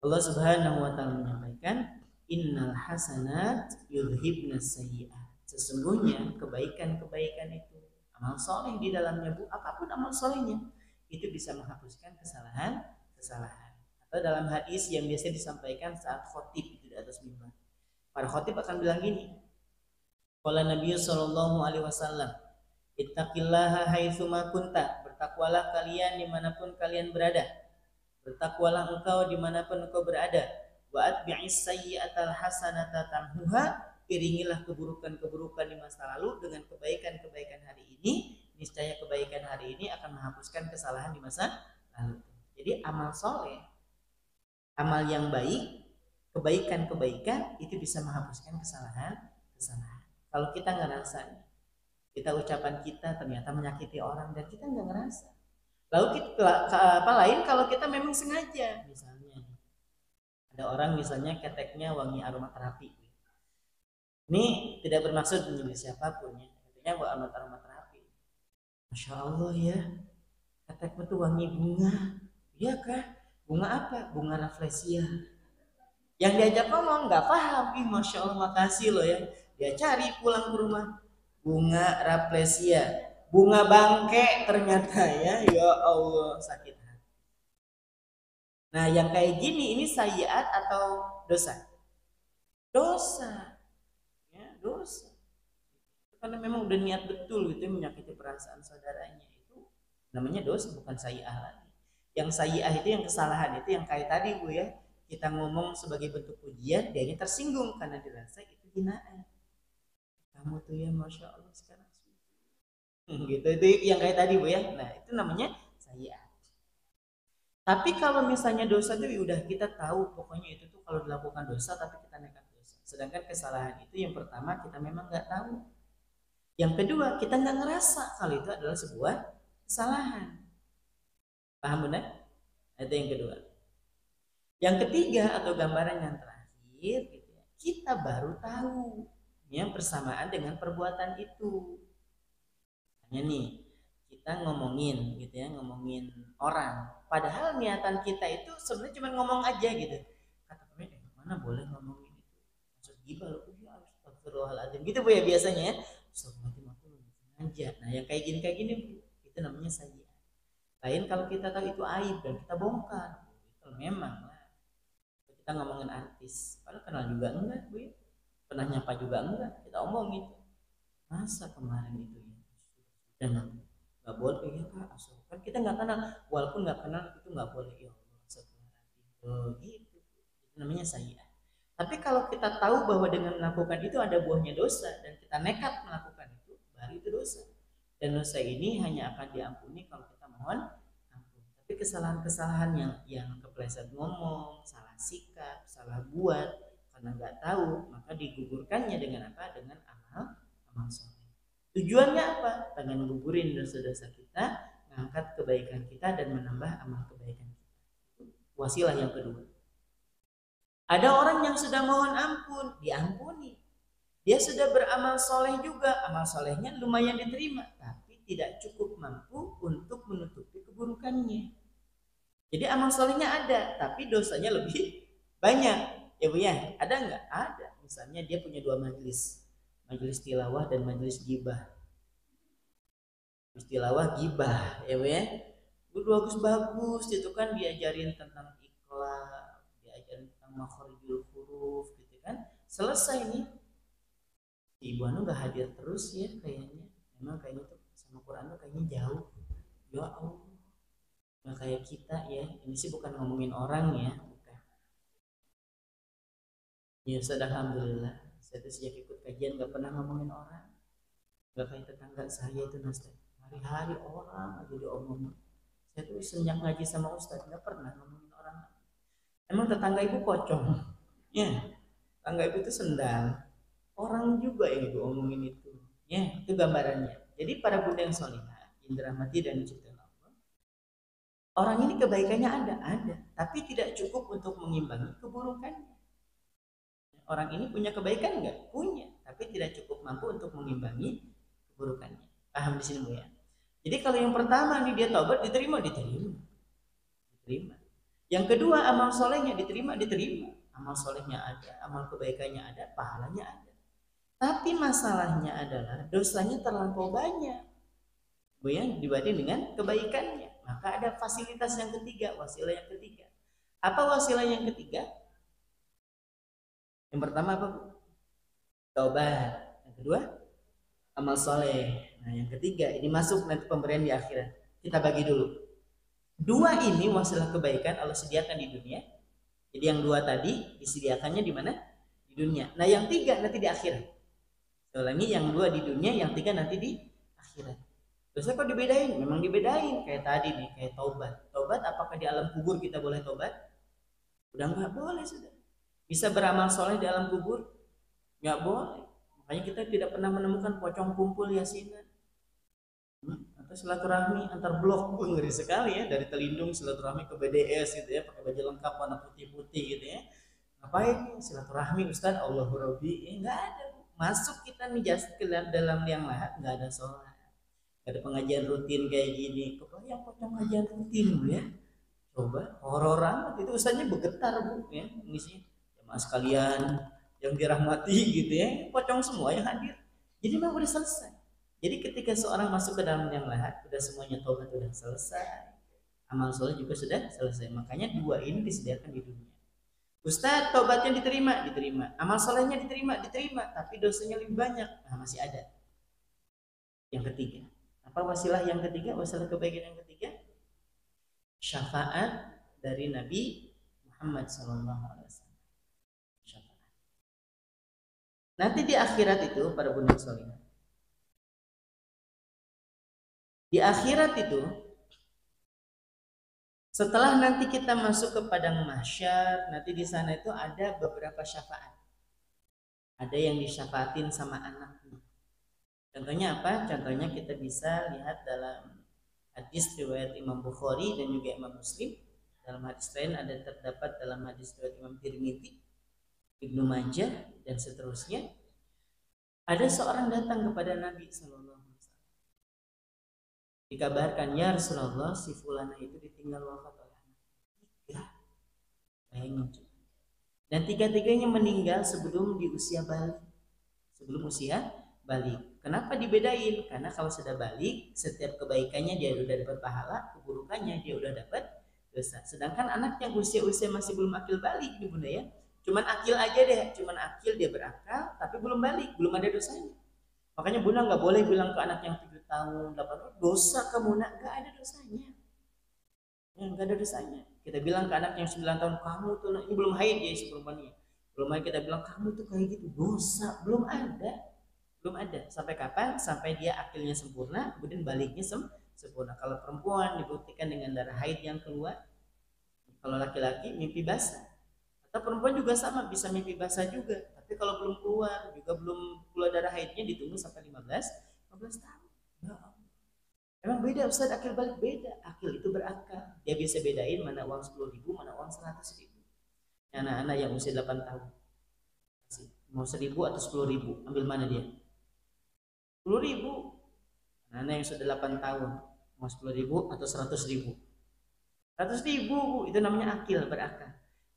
Allah Subhanahu wa taala menyampaikan, innal hasanat yudhibnas sayyi'at. Sesungguhnya kebaikan-kebaikan itu, amal soleh di dalamnya Bu, apapun amal solehnya, itu bisa menghapuskan kesalahan. Atau dalam hadis yang biasa disampaikan saat khotib itu di atas mimbar, para khotib akan bilang gini, qala Nabi sallallahu alaihi wasallam, ittaqillaha haitsuma kunta, bertakwalah kalian dimanapun kalian berada. Bertakwalah engkau dimanapun engkau berada. Wa atbi'is sayyi'atal hasanata tamhuha, iringilah keburukan-keburukan di masa lalu dengan kebaikan-kebaikan hari ini. Niscaya kebaikan hari ini akan menghapuskan kesalahan di masa lalu. Jadi amal soleh, amal yang baik, kebaikan-kebaikan itu bisa menghapuskan kesalahan. Kalau kita ngerasa, kita ucapan kita ternyata menyakiti orang dan kita nggak ngerasa. Lalu kita, apa lain kalau kita memang sengaja, misalnya ada orang misalnya keteknya wangi aromaterapi, ini tidak bermaksud menyebut siapapun ya, katanya buat aromaterapi, masya Allah ya, keteknya tuh wangi bunga, iya kah? Bunga apa? Bunga rafflesia. Yang diajak ngomong nggak paham, ih masya Allah makasih loh ya, dia cari pulang ke rumah, bunga rafflesia, bunga bangke ternyata ya Allah, sakit hati. Nah yang kayak gini ini sayyiat atau dosa? Dosa ya, dosa, karena memang udah niat betul gitu menyakiti perasaan saudaranya, itu namanya dosa, bukan sayyiat lagi. Yang sayyiat itu yang kesalahan, itu yang kayak tadi Bu ya, kita ngomong sebagai bentuk pujian, dia ini tersinggung karena dirasa itu hinaan. Kamu tuh ya masya Allah sekarang gitu, itu yang kayak tadi Bu ya. Nah itu namanya sayyiat. Tapi kalau misalnya dosa itu udah kita tahu pokoknya itu tuh kalau dilakukan dosa tapi kita nekat dosa. Sedangkan kesalahan itu yang pertama kita memang nggak tahu. Yang kedua kita nggak ngerasa kalau itu adalah sebuah kesalahan. Paham benar? Itu yang kedua. Yang ketiga atau gambaran yang terakhir gitu ya, kita baru tahu yang persamaan dengan perbuatan itu. Hanya nih kita ngomongin gitu ya, ngomongin orang, padahal niatan kita itu sebenarnya cuma ngomong aja gitu. Kata temen, mana boleh ngomongin itu, maksud gibah loh, ya astagfirullahaladzim gitu Bu ya biasanya ya. Astagfirullahaladzim aku sengaja. Nah yang kayak gini Bu, itu namanya sayyiat. Lain kalau kita tahu itu aib dan kita bongkar, itu memang lah. Kita ngomongin artis, padahal kenal juga enggak Bu ya, pernah nyapa juga enggak, kita omong gitu. Masa kemarin itu ya, dan nggak boleh ya Kak, asal kan kita nggak kenal, walaupun nggak kenal itu nggak boleh ya Allah, gitu. Itu namanya sayyiat. Tapi kalau kita tahu bahwa dengan melakukan itu ada buahnya dosa dan kita nekat melakukan itu, baru itu dosa. Dan dosa ini hanya akan diampuni kalau kita mohon ampun. Tapi kesalahan-kesalahan yang kepleset ngomong, salah sikap, salah buat karena nggak tahu, maka digugurkannya dengan apa? Dengan amal soleh. Tujuannya apa? Dengan gugurin dosa-dosa kita, mengangkat kebaikan kita dan menambah amal kebaikan kita. Wasilah yang kedua. Ada orang yang sudah mohon ampun, diampuni. Dia sudah beramal soleh juga, amal solehnya lumayan diterima, tapi tidak cukup mampu untuk menutupi keburukannya. Jadi amal solehnya ada, tapi dosanya lebih banyak. Ya Bu ya, ada nggak? Ada. Misalnya dia punya 2 majelis tilawah dan majelis gibah. Majelis tilawah gibah, ya Bu ya. Bagus-bagus itu kan, diajarin tentang ikhlas, diajarin tentang makharijul huruf gitu kan. Selesai nih. Ibu Anu nggak hadir terus ya kayaknya. Memang kayaknya tuh sama Quran tuh kayaknya jauh. Ya Allah. Nggak kayak kita ya. Ini sih bukan ngomongin orang ya, bukan. Ya sudah, alhamdulillah. Saya tuh sejak ikut kajian nggak pernah ngomongin orang. Nggak kayak tetangga saya itu Ustaz. Hari-hari orang aja diomongin. Saya tuh sejak ngaji sama Ustaz nggak pernah ngomongin orang. Emang tetangga ibu pocong? Ya, tetangga ibu itu sendal. Orang juga yang ibu omongin itu. Ya, itu gambarannya. Jadi para bunda yang solihah, indrahmati dan diciptakan Allah, orang ini kebaikannya ada, tapi tidak cukup untuk mengimbangi keburukannya. Orang ini punya kebaikan nggak? Punya, tapi tidak cukup mampu untuk mengimbangi keburukannya. Paham di sini Bu ya? Jadi kalau yang pertama nih dia taubat, diterima. Yang kedua amal solehnya diterima. Amal solehnya ada, amal kebaikannya ada, pahalanya ada. Tapi masalahnya adalah dosanya terlampau banyak Bu ya, dibanding dengan kebaikannya. Maka ada fasilitas yang ketiga, wasilah yang ketiga. Apa wasilah yang ketiga? Yang pertama apa Bu? Taubat. Yang kedua amal soleh. Nah yang ketiga ini masuk nanti pemberian di akhirat. Kita bagi dulu. Dua ini wasilah kebaikan Allah sediakan di dunia. Jadi yang dua tadi disediakannya di mana? Di dunia. Nah yang tiga nanti di akhirat. Ulangi, yang dua di dunia, yang tiga nanti di akhirat. Terusnya kok dibedain? Memang dibedain. Kayak tadi nih, kayak taubat. Taubat apakah di alam kubur kita boleh taubat? Udah nggak boleh sudah. Bisa beramal soleh di alam kubur? Nggak boleh. Makanya kita tidak pernah menemukan pocong kumpul yasinan. Atau silaturahmi antar blok. Ngeri sekali ya, dari Telindung silaturahmi ke BDS gitu ya, pakai baju lengkap warna putih-putih gitu ya. Ngapain silaturahmi Ustaz? Allahu Rabbi. Nggak ada. Masuk kita nih jasad ke dalam liang lahat, nggak ada sholat, nggak ada pengajian rutin kayak gini. Kebayang pocong pengajian rutin Bu ya? Coba horor amat itu, ustaznya bergetar Bu ya, ngisi jemaah sekalian yang dirahmati gitu ya, pocong semua yang hadir. Jadi memang udah selesai. Jadi ketika seorang masuk ke dalam liang lahat, udah semuanya taubat udah selesai, amal soleh juga sudah selesai. Makanya dua ini disediakan di dunia. Ustaz, tobatnya diterima, amal solehnya diterima, tapi dosanya lebih banyak. Nah, masih ada. Yang ketiga, apa wasilah yang ketiga? Wasilah kebaikan yang ketiga, syafaat dari Nabi Muhammad SAW. Syafaat. Nanti di akhirat itu, para bunda soleh, di akhirat itu, setelah nanti kita masuk ke padang mahsyar, nanti di sana itu ada beberapa syafaat. Ada yang disyafaatin sama anaknya. Contohnya apa? Contohnya kita bisa lihat dalam hadis riwayat Imam Bukhari dan juga Imam Muslim. Dalam hadis lain ada terdapat dalam hadis riwayat Imam Tirmidzi, Ibnu Majah dan seterusnya. Ada seorang datang kepada Nabi SAW. Dikabarkan, ya Rasulullah, si fulana itu ditinggal wafat oleh anak. Bayangin. Dan tiga-tiganya meninggal sebelum di usia balik. Sebelum usia balik. Kenapa dibedain? Karena kalau sudah balik, setiap kebaikannya dia udah dapat pahala, keburukannya dia udah dapat dosa. Sedangkan anak yang usia-usia masih belum akil balik nih Bunda ya. Cuman akil aja deh, cuman akil dia berakal, tapi belum balik, belum ada dosanya. Makanya Bunda nggak boleh bilang ke anak yang 7 tahun, 8 tahun, dosa kamu nak, nggak ada dosanya. Ya, nggak ada dosanya. Kita bilang ke anak yang 9 tahun, kamu tuh ini belum haid ya si perempuannya. Belum haid, kita bilang kamu tuh kayak gitu, dosa, belum ada. Belum ada. Sampai kapan? Sampai dia akilnya sempurna, kemudian baliknya sempurna. Kalau perempuan dibuktikan dengan darah haid yang keluar, kalau laki-laki mimpi basah. Atau perempuan juga sama, bisa mimpi basah juga. Tapi kalau belum keluar, juga belum keluar darah haidnya, ditunggu sampai 15 tahun. Ya, emang beda Ustaz, akil balik beda. Akil itu berakal. Dia bisa bedain mana uang 10.000, mana uang 100.000. Anak-anak yang usia 8 tahun. Mau 1.000 atau 10.000, ambil mana dia? 10.000. Anak-anak yang sudah 8 tahun, mau 10.000 atau 100.000? 100.000 itu namanya akil, berakal.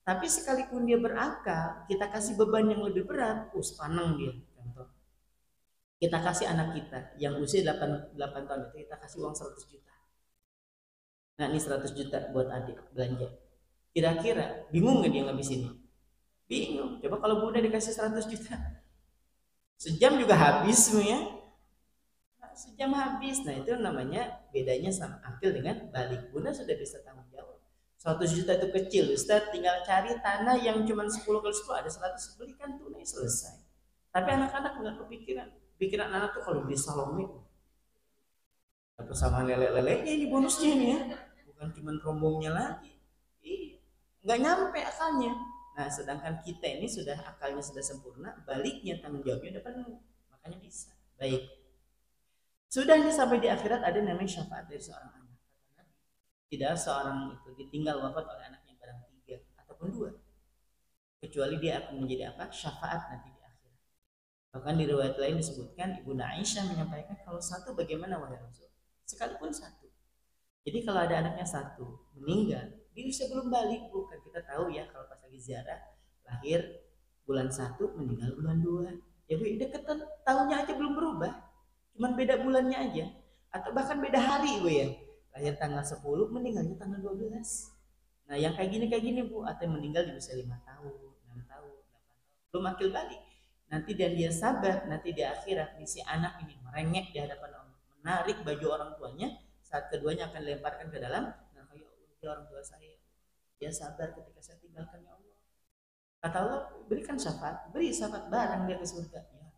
Tapi sekalipun dia berakal, kita kasih beban yang lebih berat, panang dia. Contoh, kita kasih anak kita yang usia 8 tahun itu, kita kasih uang 100 juta. Nah ini 100 juta buat adik belanja. Kira-kira bingung gak dia ngabisinnya? Bingung. Coba kalau Bunda dikasih 100 juta, sejam juga habis ya. Sejam habis. Nah itu namanya bedanya sama akil dengan balik. Bunda sudah bisa tanggung jawab. 100 juta itu kecil, Ustaz, tinggal cari tanah yang cuma 10 kali 10 ada 100, belikan tunai, selesai. Tapi anak-anak nggak kepikiran. Pikiran anak tuh kalau beli Salome dapat sama lele-lelenya ini bonusnya ini ya, bukan cuma rombongnya lagi. Nggak nyampe akalnya. Nah sedangkan kita ini sudah akalnya sudah sempurna, baliknya tanggung jawabnya udah penuh, makanya bisa. Baik, sudah nih sampai di akhirat ada namanya syafaat dari seorang anak. Tidak seorang itu ditinggal wafat oleh anaknya barang 3 ataupun 2, kecuali dia akan menjadi apa? Syafaat nanti di akhirat. Bahkan di riwayat lain disebutkan Ibunda Aisyah menyampaikan, kalau satu bagaimana wahai Rasul? Sekalipun satu. Jadi kalau ada anaknya satu meninggal, dia usia belum balik, bukan kita tahu ya kalau pas lagi ziarah lahir bulan 1 meninggal bulan 2. Ya Bu, deketan tahunnya aja belum berubah. Cuman beda bulannya aja. Atau bahkan beda hari Bu ya. Lahir tanggal 10, meninggalnya tanggal 12. Nah yang kayak gini Bu, atau meninggal di usia 5 tahun, 6 tahun, 8 tahun, belum akil balik. Nanti dan dia sabar, nanti di akhirat si anak ini merengek di hadapan Allah, menarik baju orang tuanya, saat keduanya akan dilemparkan ke dalam neraka. Ya Allah, dia orang tua saya, dia sabar ketika saya tinggalkan, ya Allah. Kata Allah, berikan syafaat, beri syafaat barang dia ke surga. Ya,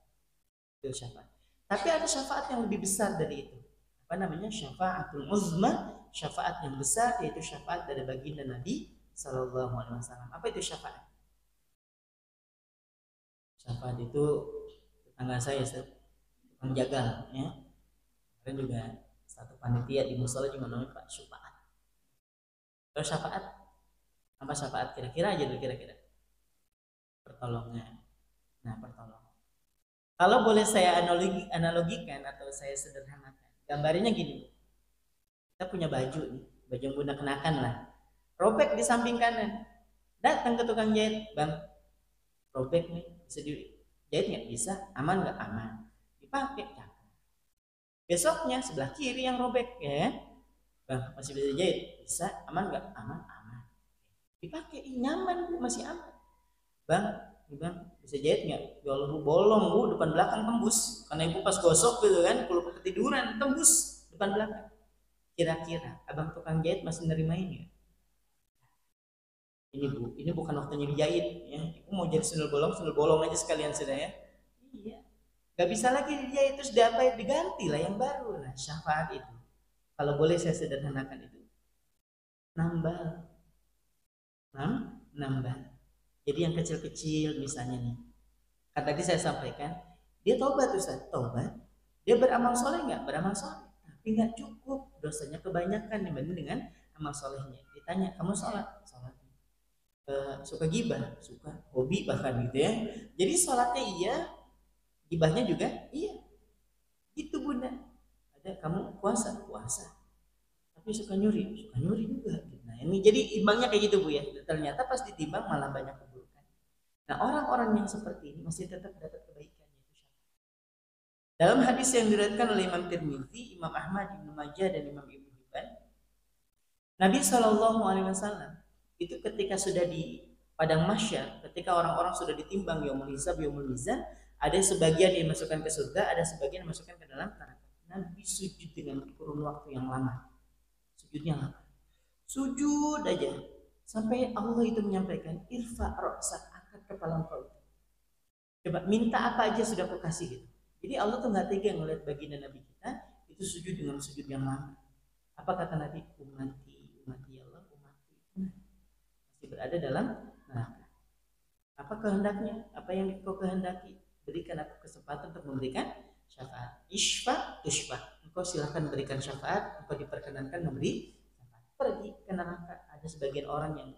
itu syafaat. Tapi ada syafaat yang lebih besar dari itu. Apa namanya? Syafaatul uzma, syafaat yang besar, yaitu syafaat dari baginda Nabi Sallallahu Alaihi Wasallam. Apa itu syafaat? Syafaat itu tetangga saya, tukang jagal, ya. Kemarin juga satu panitia di musola juga namanya Pak Syafaat. Terus syafaat, apa syafaat kira-kira aja dulu kira-kira? Pertolongan. Nah, pertolongan. Kalau boleh saya analogikan atau saya sederhanakan, gambarnya gini. Kita punya baju nih, baju yang Bunda kenakan lah. Robek di samping kanan. Datang ke tukang jahit, Bang, robek nih, bisa dijahit nggak? Bisa. Aman nggak? Aman. Dipakai, cakep. Besoknya sebelah kiri yang robek, ya, Bang, masih bisa jahit? Bisa. Aman nggak? Aman. Aman. Dipakai, nyaman, masih aman. Bang, bisa jahit nggak? Ya Allah, bolong Bu, depan belakang tembus. Karena Ibu pas gosok gitu kan, kalau ketiduran tembus depan belakang. Kira-kira abang tukang jahit masih nerimain nggak? Ini Bu, ini bukan waktunya dijahit ya. Ibu mau jadi sendal bolong aja sekalian sudah ya. Iya. Gak bisa lagi dijahit, terus diganti lah yang baru. Nah, syafaat itu, kalau boleh saya sederhanakan itu, nambal. Nambal. Jadi yang kecil-kecil misalnya nih. Kan tadi saya sampaikan, dia taubat Ustaz, taubat. Dia beramal soleh nggak? Beramal soleh. Tapi nggak cukup, dosanya kebanyakan dibanding dengan amal solehnya. Ditanya, kamu sholat? Sholat. Suka gibah, suka, hobi bahkan gitu ya. Jadi sholatnya iya, gibahnya juga iya. Itu Bunda. Ada kamu puasa, tapi suka nyuri juga. Nah ini jadi imbangnya kayak gitu Bu ya. Ternyata pas ditimbang malah banyak keburukan. Nah orang-orang yang seperti ini masih tetap dapat kebaikan, yaitu syafaat. Dalam hadis yang diriwayatkan oleh Imam Tirmidzi, Imam Ahmad, Ibnu Majah dan Imam Ibnu Hibban, Nabi Shallallahu Alaihi Wasallam itu ketika sudah di padang mahsyar, ketika orang-orang sudah ditimbang yaumul hisab, yaumul mizan, ada sebagian yang dimasukkan ke surga, ada sebagian yang dimasukkan ke dalam neraka. Nabi sujud dengan kurun waktu yang lama, sujudnya lama, sujud aja sampai Allah itu menyampaikan, irfa ra'sak, angkat kepala engkau. Coba minta apa aja sudah aku kasih gitu. Jadi Allah tuh nggak tega ngeliat baginda Nabi kita itu sujud dengan sujud yang lama. Apa kata Nabi? Umati ya Allah, umatku masih berada dalam neraka. Apa kehendaknya? Apa yang kau kehendaki? Berikan aku kesempatan untuk memberikan syafaat. Ishfa tushfa. Engkau silahkan berikan syafaat. Engkau diperkenankan memberi syafaat. Pergi ke neraka. Ada sebagian orang yang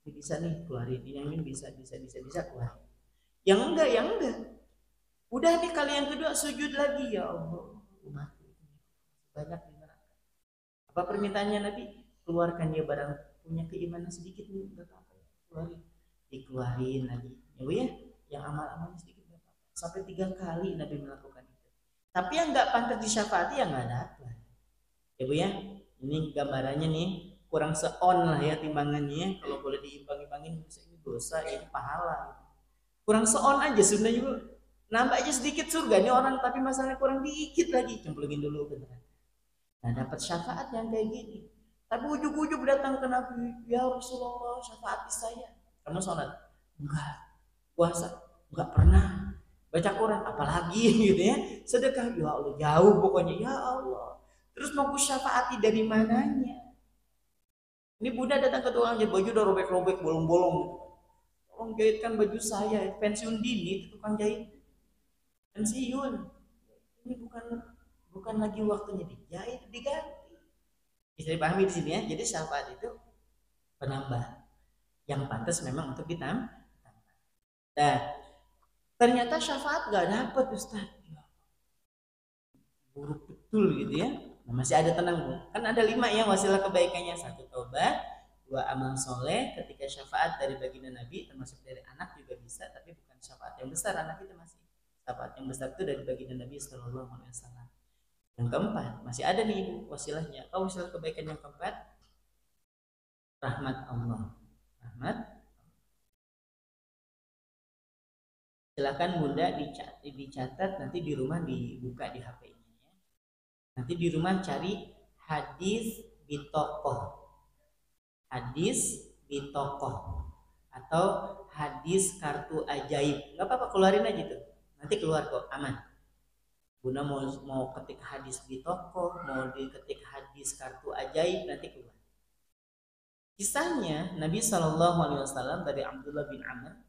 bisa nih keluarin, yang ini bisa keluarin. Yang enggak. Udah nih kali yang kedua sujud lagi, ya Allah, umatku banyak di neraka. Apa permintaannya Nabi? Keluarkan dia barang punya keimanan sedikit nih, enggak apa-apa, dikeluarin lagi. Ya Bu ya, yang amal-amalnya sedikit enggak apa-apa. Sampai 3 kali Nabi melakukan itu. Tapi yang enggak pantas disyafaati yang enggak dapat. Ya Bu ya, ini gambarannya nih kurang seon lah ya timbangannya. Kalau boleh diimbang-imbangin ini dosa, ini pahala. Kurang seon aja sebenarnya Bu. Nambah aja sedikit surga nih orang, tapi masalahnya kurang dikit lagi, cemplungin dulu ke neraka. Nah dapat syafaat yang kayak gini. Tapi ujuk-ujuk datang ke Nabi, ya Rasulullah syafaati saya. Kamu sholat? Enggak. Puasa? Enggak pernah. Baca Quran? Apalagi gitu ya. Sedekah? Ya Allah, jauh pokoknya. Ya Allah. Terus mau ku syafaati dari mananya? Ini Bunda datang ke tukang jahit, baju udah robek-robek, bolong-bolong. Tolong jahitkan baju saya, pensiun dini tukang jahit. Pensiun. Ini bukan lagi waktunya dijahit, diganti. Bisa dipahami di sini ya. Jadi syafaat itu penambah yang pantas memang untuk ditambah. Nah, Ternyata syafaat gak dapat Ustaz. Buruk betul gitu ya. Nah, masih ada, tenang Bu. Kan ada 5 ya wasilah kebaikannya. 1 taubat, 2 amal soleh, ketika syafaat dari baginda Nabi, termasuk dari anak juga bisa, tapi bukan syafaat yang besar, anak itu masih. Syafaat yang besar itu dari baginda Nabi Sallallahu Alaihi Wasallam. Yang keempat, masih ada nih Ibu wasilahnya. Apa wasilah kebaikan yang keempat? Rahmat Allah. Rahmat. Silakan Bunda dicatat, nanti di rumah dibuka di HP-nya ya. Nanti di rumah cari hadis bitokoh. Hadis bitokoh atau hadis kartu ajaib. Nggak apa-apa, keluarin aja tuh. Nanti keluar kok, aman. Bunda mau ketik hadis bitokoh, mau diketik hadis kartu ajaib, nanti keluar. Kisahnya Nabi Shallallahu Alaihi Wasallam dari Abdullah bin Amr.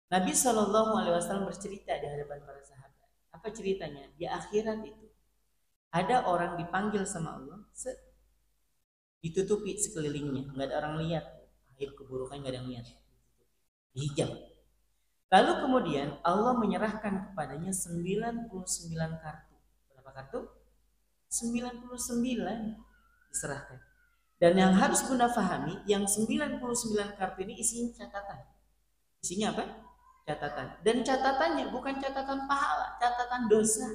Nabi Shallallahu Alaihi Wasallam bercerita di hadapan para sahabat. Apa ceritanya? Di akhirat itu ada orang dipanggil sama Allah, ditutupi sekelilingnya, nggak ada orang lihat, aib keburukan nggak ada yang lihat, dihijab. Lalu kemudian Allah menyerahkan kepadanya 99 kartu. Berapa kartu? 99 diserahkan. Dan yang harus Bunda pahami, yang 99 kartu ini isinya catatan. Isinya apa? Catatan. Dan catatannya bukan catatan pahala, catatan dosa.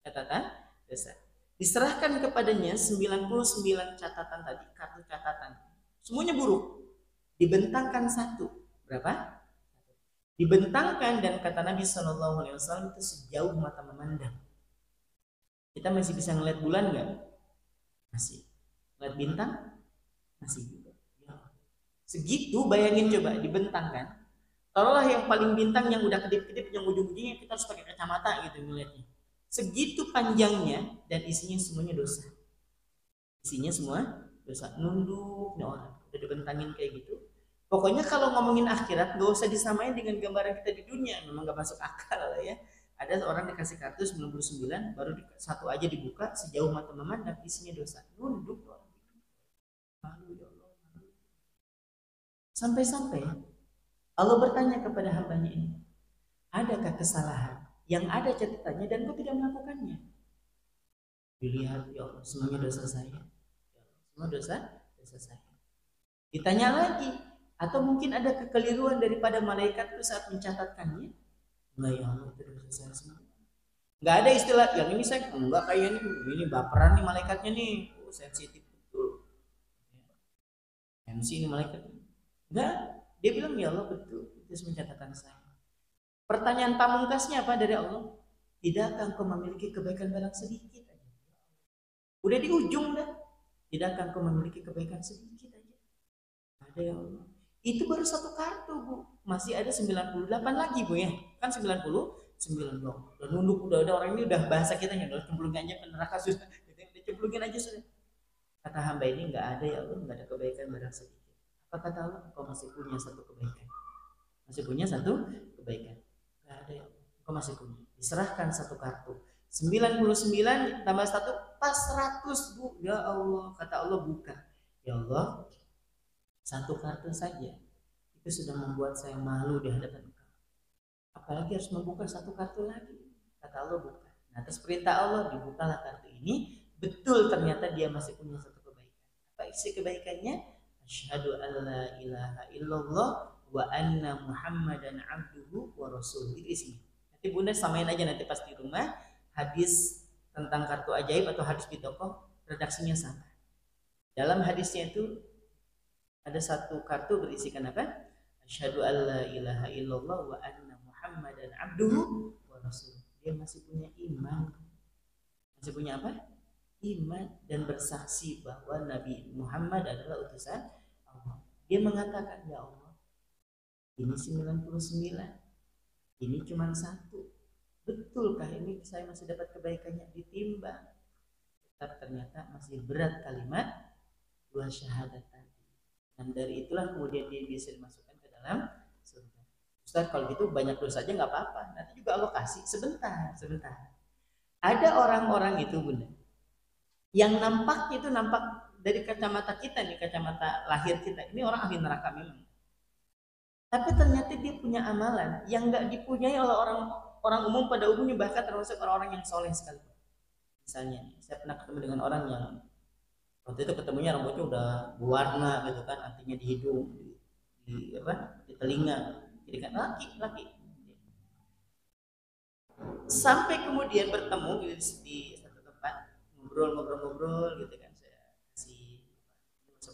Catatan dosa. Diserahkan kepadanya 99 catatan tadi, kartu catatan. Semuanya buruk. Dibentangkan 1. Berapa? Dibentangkan, dan kata Nabi Shallallahu Alaihi Wasallam itu sejauh mata memandang. Kita masih bisa ngeliat bulan nggak? Masih. Ngeliat bintang? Masih juga. Ya. Segitu, bayangin coba, dibentangkan. Taruhlah yang paling bintang yang udah kedip-kedip, yang ujung-ujungnya kita harus pakai kacamata gitu ngeliatnya. Segitu panjangnya, dan isinya semuanya dosa. Isinya semua dosa. Nunduknya orang udah dibentangin kayak gitu. Pokoknya kalau ngomongin akhirat gak usah disamain dengan gambaran kita di dunia. Memang gak masuk akal lah ya. Ada orang dikasih kartu 99, baru 1 aja dibuka, sejauh mata memandang isinya dosa. Nunduk orang. Malu ya Allah. Sampai-sampai Allah bertanya kepada hambanya ini, adakah kesalahan yang ada catatannya dan kau tidak melakukannya? Dilihat, ya Allah, semuanya dosa saya. Ya Allah, semua dosa saya. Ditanya lagi, atau mungkin ada kekeliruan daripada malaikat itu saat mencatatkannya? Enggak ya Allah, itu dosa saya semua. Enggak ada istilah, yang ini saya enggak kayak ini baperan nih malaikatnya nih, sensitif betul. MC ini malaikatnya. Enggak, dia bilang ya Allah betul, itu mencatatkan saya. Pertanyaan pamungkasnya apa dari Allah? Tidakkah engkau memiliki kebaikan barang sedikit aja? Udah di ujung dah. Tidakkah engkau memiliki kebaikan sedikit aja? Ada ya Allah. Itu baru 1 kartu Bu. Masih ada 98 lagi Bu ya. Kan 99 loh. Udah nunduk, udah ada orang ini udah bahasa kita nya udah cemplungin aja ke neraka sudah. Udah cemplungin aja sudah. Kata hamba ini enggak ada ya Allah, enggak ada kebaikan barang sedikit. Apa kata Allah? Engkau masih punya 1 kebaikan. Masih punya 1 kebaikan. Enggak ada ya Allah. Engkau masih punya. Diserahkan 1 kartu. 99 tambah 1 pas 100 Bu. Ya Allah, kata Allah buka. Ya Allah, 1 kartu saja itu sudah membuat saya malu di hadapan Engkau. Apalagi harus membuka 1 kartu lagi. Kata Allah buka. Nah, atas perintah Allah dibukalah kartu ini. Betul, ternyata dia masih punya 1 kebaikan. Apa isi kebaikannya? Asyhadu an la ilaha illallah wa anna Muhammadan abduhu wa rasuluh. Itu isinya. Nanti Bunda samain aja nanti pas di rumah, hadis tentang kartu ajaib atau hadis bitokoh, redaksinya sama. Dalam hadisnya itu ada 1 kartu berisikan apa? Asyhadu an la ilaha illallah wa anna Muhammadan abduhu wa rasuluh. Dia masih punya iman. Masih punya apa? Iman dan bersaksi bahwa Nabi Muhammad adalah utusan Allah. Dia mengatakan, ya Allah, ini 99, ini cuma 1. Betulkah ini saya masih dapat kebaikannya? Ditimbang, tetap ternyata masih berat kalimat 2 syahadat tadi. Dan dari itulah kemudian dia bisa dimasukkan ke dalam surga. Ustaz, kalau gitu banyak dosa aja nggak apa-apa. Nanti juga Allah kasih. Sebentar. Ada orang-orang itu Bunda, yang nampaknya itu nampak dari kacamata kita nih, kacamata lahir kita, ini orang ahli neraka memang. tapi ternyata dia punya amalan yang nggak dipunyai oleh orang umum pada umumnya, bahkan termasuk orang-orang yang soleh sekali. Misalnya saya pernah ketemu dengan orang yang waktu itu ketemunya rambutnya udah berwarna gitu kan, artinya di hidung, di apa, di telinga, jadi kan laki-laki. Sampai kemudian bertemu di satu tempat, ngobrol gitu kan, saya kasih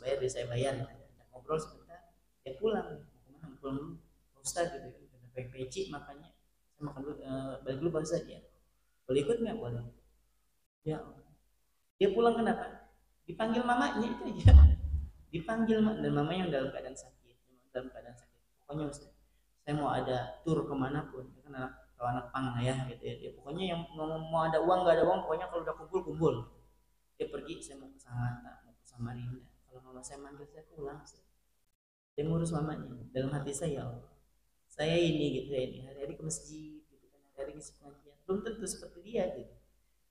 bayar, dia saya bayar gitu kan. Ngobrol sebentar, dia pulang, mau kemana, pulang dulu Pak Ustaz gitu kan, pengen peci makanya saya makan dulu, balik dulu Pak Ustaz ya, boleh ikut nggak? Boleh. Ya, dia pulang kenapa? Dipanggil mamanya itu aja, dipanggil dan mamanya yang dalam keadaan sakit, pokoknya Ustaz, saya mau ada tur kemanapun, ya kan kalau anak pang ya gitu ya, dia pokoknya yang mau ada uang nggak ada uang, pokoknya kalau udah kumpul dia pergi. Saya mau ke Sangatta, mau ke Samarinda, kalau mama saya manggil saya pulang. Dia ngurus mamanya. Dalam hati saya, Allah, saya ini gitu ya, ini hari-hari ke masjid gitu kan, hari-hari ngisi pengajian, belum tentu seperti dia gitu.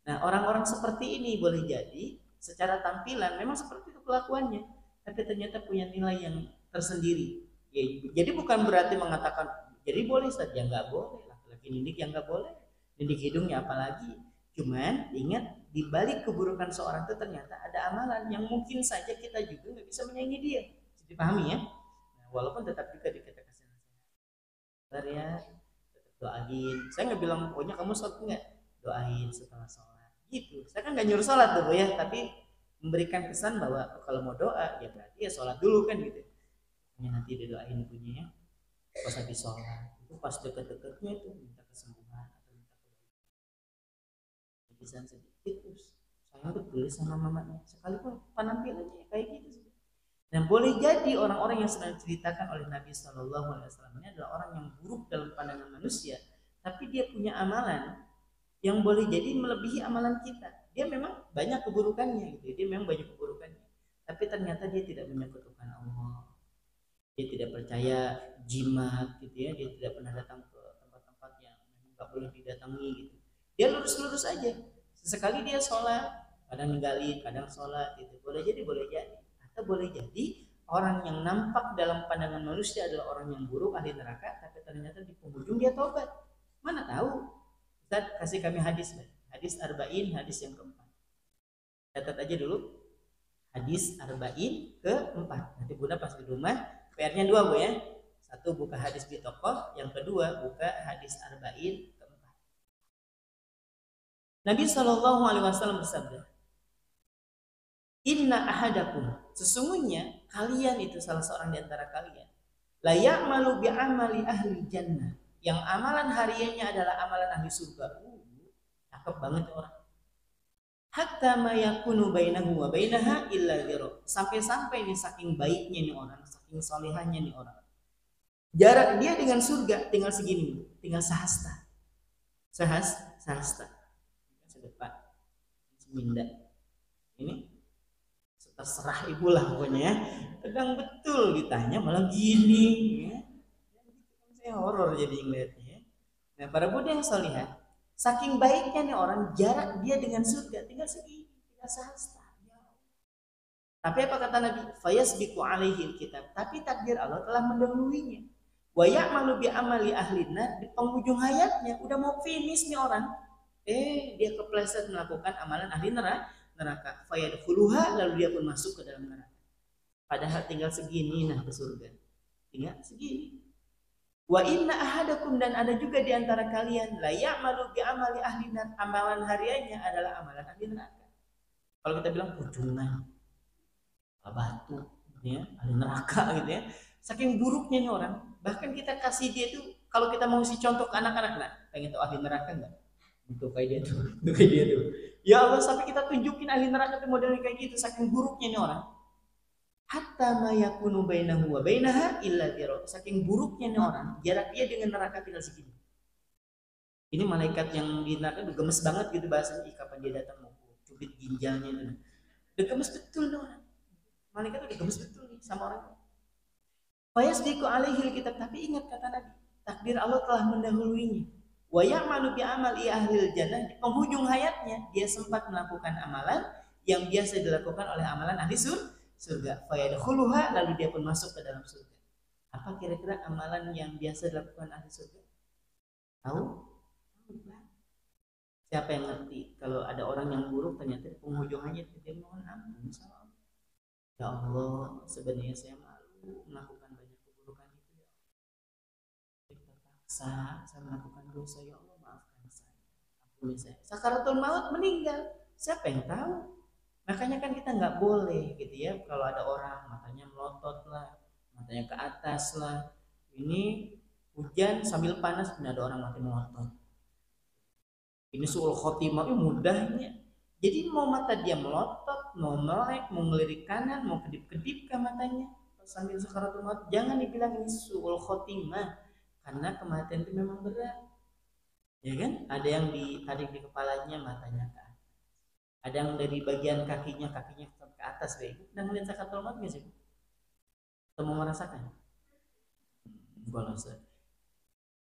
Nah, orang-orang seperti ini boleh jadi secara tampilan memang seperti itu kelakuannya, tapi ternyata punya nilai yang tersendiri. Ya, jadi bukan berarti mengatakan jadi boleh saja, nggak boleh. Laki-laki didik yang nggak boleh, didik hidungnya apalagi. Cuman ingat, di balik keburukan seorang itu ternyata ada amalan yang mungkin saja kita juga nggak bisa menyaingi dia. Dipahami ya? Nah, walaupun tetap juga kita kasih nasihat ya, tetap doain. Saya nggak bilang pokoknya kamu sholat nggak, doain setelah sholat gitu. Saya kan nggak nyuruh sholat tuh ya, tapi memberikan kesan bahwa kalau mau doa ya berarti ya sholat dulu kan gitu. Nanti didoain punya ya pas habis sholat, itu pas deket-deketnya itu minta kesembuhan atau minta kebiasaan sedikit, terus sayang betul sama mamanya, sekalipun penampilannya kayak gitu. Dan boleh jadi orang-orang yang sedang diceritakan oleh Nabi Shallallahu Alaihi Wasallam ini adalah orang yang buruk dalam pandangan manusia, tapi dia punya amalan yang boleh jadi melebihi amalan kita. Dia memang banyak keburukannya gitu, dia memang banyak keburukannya, tapi ternyata dia tidak menyekutukan Allah, dia tidak percaya jimat gitu ya, dia tidak pernah datang ke tempat-tempat yang nggak boleh didatangi gitu. Dia lurus-lurus aja, sesekali dia sholat, kadang ninggalin, kadang sholat gitu. Boleh jadi atau boleh jadi orang yang nampak dalam pandangan manusia adalah orang yang buruk, ahli neraka, tapi ternyata di penghujung dia tobat. Mana tahu? Ustaz kasih kami hadis arba'in, hadis yang keempat. Catat aja dulu, hadis arba'in keempat. Nanti Bunda pas di rumah, PR-nya 2 Bu ya. Satu buka hadis di tokoh, yang kedua buka hadis arba'in keempat. Nabi Shallallahu Alaihi Wasallam bersabda, Inna ahadakum, sesungguhnya kalian itu salah seorang di antara kalian, la ya'malu bi'amali ahli jannah, yang amalan hariannya adalah amalan ahli surga. Cakep banget orang. Hatta ma yakunu bainahu wa bainaha illa dhira, sampai-sampai nih saking baiknya nih orang, saking solehahnya nih orang, jarak dia dengan surga tinggal segini, tinggal sahasta. Sahasta sedepan seminda ini, terserah ibu lah pokoknya ya. Tegang betul ditanya malah gini ya. Saya horor jadi ngeliatnya. Nah, para Buddha yang solihah, saking baiknya nih orang, jarak dia dengan surga tinggal segini, tinggal sahasta. Tapi apa kata Nabi? Fayasbiqu alaihi kitab, tapi takdir Allah telah mendahuluinya. Wa ya'malu bi amali ahlina, di penghujung hayatnya udah mau finish nih orang, dia kepleset melakukan amalan ahli neraka. Fayadkhuluha, lalu dia pun masuk ke dalam neraka. Padahal tinggal segini nah ke surga. Tinggal segini. Wa inna ahadakum, dan ada juga di antara kalian, la ya'malu bi amali ahli nar, amalan hariannya adalah amalan ahli neraka. Kalau kita bilang ujungan batu ya, ahli neraka gitu ya. Saking buruknya nih orang, bahkan kita kasih dia tuh, kalau kita mau si contoh ke anak-anak, nah pengen tahu ahli neraka enggak? Itu kayak dia tuh, itu kayak dia tuh. Ya Allah, sampai kita tunjukin ahli neraka tuh modelnya kayak gitu, saking buruknya nih orang. Hatta ma yakunu bainahu wa bainaha illa dhira, saking buruknya nih orang, jarak dia dengan neraka tinggal segini. Ini malaikat yang di neraka udah gemes banget gitu bahasanya, kapan dia datang mau cubit ginjalnya itu. Udah gemes betul nih orang. Malaikat udah gemes betul nih sama orang. Fayasbiqu alaihi kitab, tapi ingat kata Nabi, takdir Allah telah mendahuluinya. Wa ya'malu bi amali ahlil jannah, di penghujung hayatnya dia sempat melakukan amalan yang biasa dilakukan oleh amalan ahli surga. Fayadkhuluha, lalu dia pun masuk ke dalam surga. Apa kira-kira amalan yang biasa dilakukan ahli surga? Tahu? Siapa yang ngerti kalau ada orang yang buruk ternyata di penghujungannya dia mohon ampun sama Allah. Ya Allah, sebenarnya saya malu melakukan banyak keburukan itu ya. Terpaksa saya melakukan dosa, ya Allah maafkan saya. Ampuni saya. Sakaratul maut meninggal. Siapa yang tahu? Makanya kan kita nggak boleh gitu ya, kalau ada orang matanya melotot lah, matanya ke atas lah. Ini hujan sambil panas, ada orang mati melotot. Ini suul khotimah mudahnya. Jadi mau mata dia melotot, mau melek, mau ngelirik kanan, mau kedip-kedip ke matanya sambil sakaratul maut, jangan dibilang ini suul khotimah, karena kematian itu memang berat. Ya kan? Ada yang ditarik di kepalanya, matanya ke atas. Ada yang dari bagian kakinya ke atas kayak gitu. Dan melihat sakaratul maut nggak sih? Atau mau merasakan? Boleh.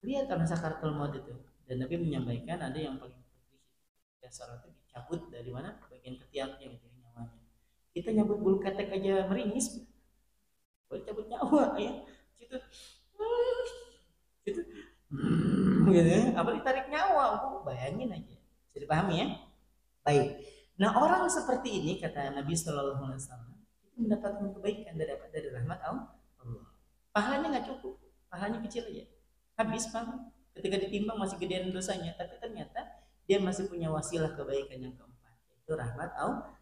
Lihat karena sakaratul maut itu. Dan Nabi menyampaikan ada yang paling dasar itu dicabut dari mana, bagian ketiaknya gitu ya, nyawanya. Kita nyabut bulu ketek aja meringis, boleh cabut nyawa ya situ, situ gitu ya. Apa ditarik nyawa, bayangin aja. Bisa dipahami ya. Baik, nah orang seperti ini kata Nabi Shallallahu Alaihi Wasallam itu mendapatkan kebaikan dari rahmat Allah. Pahalanya nggak cukup, pahalanya kecil aja, habis pahala. Ketika ditimbang masih gedean dosanya, tapi ternyata dia masih punya wasilah kebaikan yang keempat, yaitu rahmat Allah.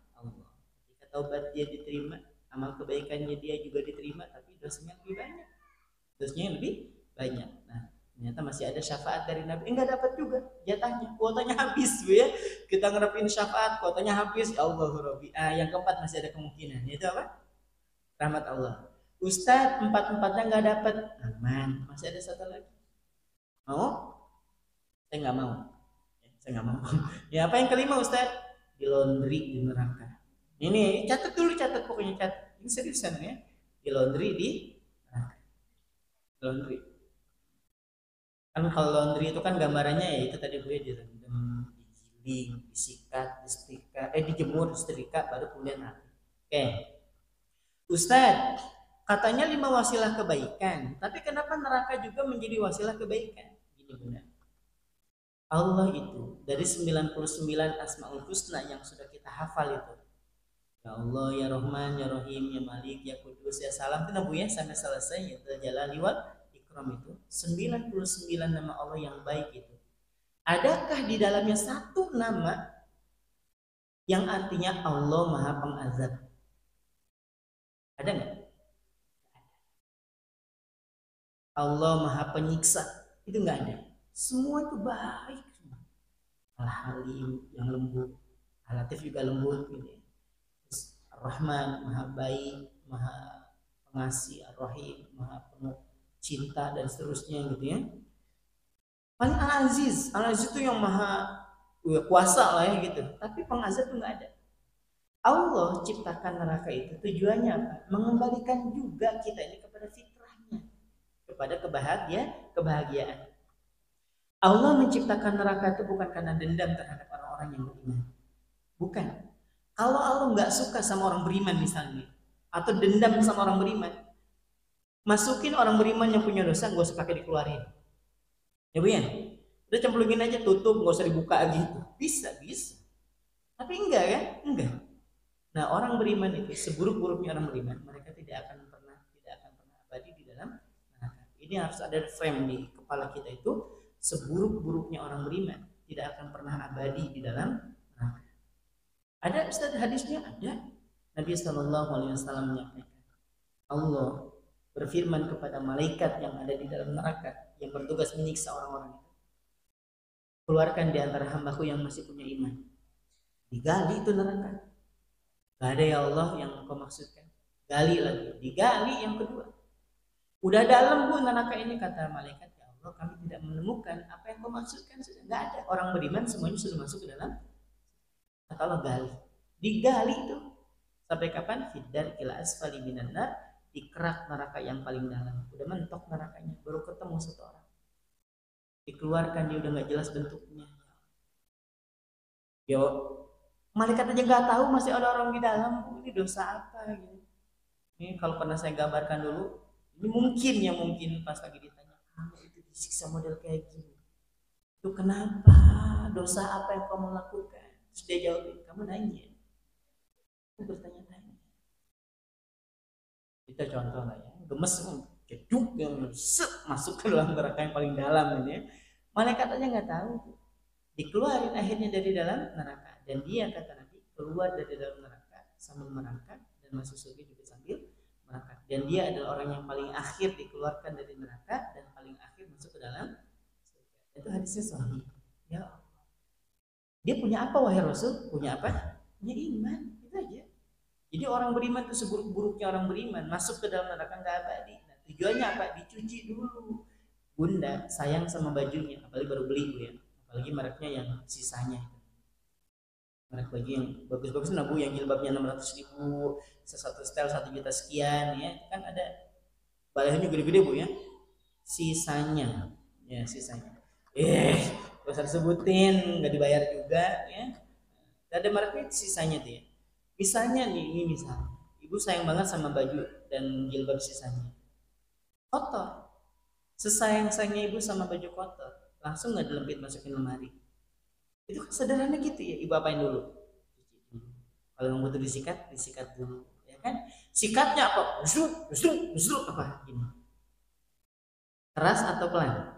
Ketika taubat dia diterima, amal kebaikannya dia juga diterima, tapi dosanya lebih banyak. Dosanya lebih banyak. Nah, ternyata masih ada syafaat dari Nabi. Enggak dapat juga jatahnya, kuotanya habis, Bu ya. Kita ngerepin syafaat, kuotanya habis. Ya Allah, Rabbi. Yang keempat masih ada kemungkinan, yaitu apa? Rahmat Allah. Ustadz, empat-empatnya nggak dapat, aman. Masih ada satu lagi. Mau? Saya nggak mau. Saya nggak mau. Ya apa yang kelima Ustaz? Di laundry di neraka. Ini catat dulu, catat pokoknya catat. Ini seriusan ya. Di laundry di neraka. Laundry. Kan kalau laundry itu kan gambarannya ya itu tadi gue direndam, digiling, disikat, disetrika, dijemur, disetrika, baru kemudian mati. Oke. Ustaz, katanya 5 wasilah kebaikan, tapi kenapa neraka juga menjadi wasilah kebaikan? Gini benar. Allah itu dari 99 Asmaul Husna yang sudah kita hafal itu, ya Allah, ya Rahman, ya Rahim, ya Malik, ya Kudus, ya Salam, itu Bu ya sampai selesai, ya Jalali wal Ikram, itu 99 nama Allah yang baik itu. Adakah di dalamnya satu nama yang artinya Allah Maha Pengazab? Ada nggak? Allah Maha Penyiksa, itu nggak ada. Semua itu baik. Al-Halim yang lembut, Al-Latif juga lembut gitu ya. Ar-Rahman maha baik, maha pengasih, Ar-Rahim maha penuh cinta dan seterusnya gitu ya. Paling Al-Aziz, Al-Aziz itu yang maha kuasa lah ya gitu. Tapi pengazab itu nggak ada. Allah ciptakan neraka itu tujuannya apa? Mengembalikan juga kita ini kepada fitrahnya, kepada kebahagiaan. Allah menciptakan neraka itu bukan karena dendam terhadap orang-orang yang beriman. Bukan. Kalau Allah nggak suka sama orang beriman misalnya, atau dendam sama orang beriman, masukin orang beriman yang punya dosa, nggak usah pakai dikeluarin. Ya Bu ya? Udah cemplungin aja, tutup, nggak usah dibuka gitu. Bisa. Tapi enggak kan? Enggak. Nah, orang beriman itu seburuk-buruknya orang beriman, mereka tidak akan pernah abadi di dalam neraka. Ini harus ada frame di kepala kita itu. Seburuk-buruknya orang beriman tidak akan pernah abadi di dalam neraka. Ada Ustaz hadisnya? Ada. Nabi Shallallahu Alaihi Wasallam menyampaikan, Allah berfirman kepada malaikat yang ada di dalam neraka yang bertugas menyiksa orang-orang itu, keluarkan di antara hambaku yang masih punya iman. Digali itu neraka. Gak ada ya Allah yang kau maksudkan. Gali lagi, digali yang kedua. Udah dalam Bu neraka ini, kata malaikat, kami tidak menemukan apa yang kau maksudkan. Sudah nggak ada. Orang beriman semuanya sudah masuk ke dalam. Kata Allah gali, digali itu sampai kapan? Fiddar ila asfali minan nar, di kerak neraka yang paling dalam. Udah mentok nerakanya, baru ketemu satu orang. Dikeluarkan, dia udah nggak jelas bentuknya. Yo, malaikat aja nggak tahu masih ada orang di dalam. Ini dosa apa gitu. Ini kalau pernah saya gambarkan dulu, Ini mungkin pas lagi ditanya, kamu itu disiksa model kayak gini, itu kenapa? Dosa apa yang kamu lakukan? Terus dia jawabin, kamu nanya, kamu bertanya-tanya. Kita contoh lah ya, gemes jeduk yang masuk ke dalam neraka yang paling dalam ini ya. Malaikat aja nggak tahu, dikeluarin akhirnya dari dalam neraka, dan dia kata Nabi keluar dari dalam neraka sambil merangkak dan masuk surga juga sambil merangkak, dan dia adalah orang yang paling akhir dikeluarkan dari neraka dan paling akhir masuk ke dalam surga. Itu hadisnya sahih. Ya, dia punya apa wahai Rasul? Punya apa? Punya iman, itu aja. Jadi orang beriman itu seburuk-buruknya orang beriman masuk ke dalam neraka nggak abadi. Nah, tujuannya apa? Dicuci dulu. Bunda sayang sama bajunya, apalagi baru beli Bu ya. Apalagi mereknya yang sisanya. Merek baju yang bagus-bagus nah Bu, yang jilbabnya 600.000, satu setel 1 juta sekian ya. Kan ada balainya gede-gede Bu ya. Sisanya. Ya, sisanya. Gak usah disebutin, nggak dibayar juga ya. Gak ada mereknya, sisanya tuh ya. Misalnya nih, ini misalnya ibu sayang banget sama baju dan jilbab sisanya kotor, sesayang-sayangnya ibu sama baju kotor, langsung nggak dilempit masukin lemari. Itu sederhana gitu ya. Ibu apain dulu? Kalau yang butuh disikat dulu ya kan. Sikatnya apa? Busuk apa gini, keras atau pelan?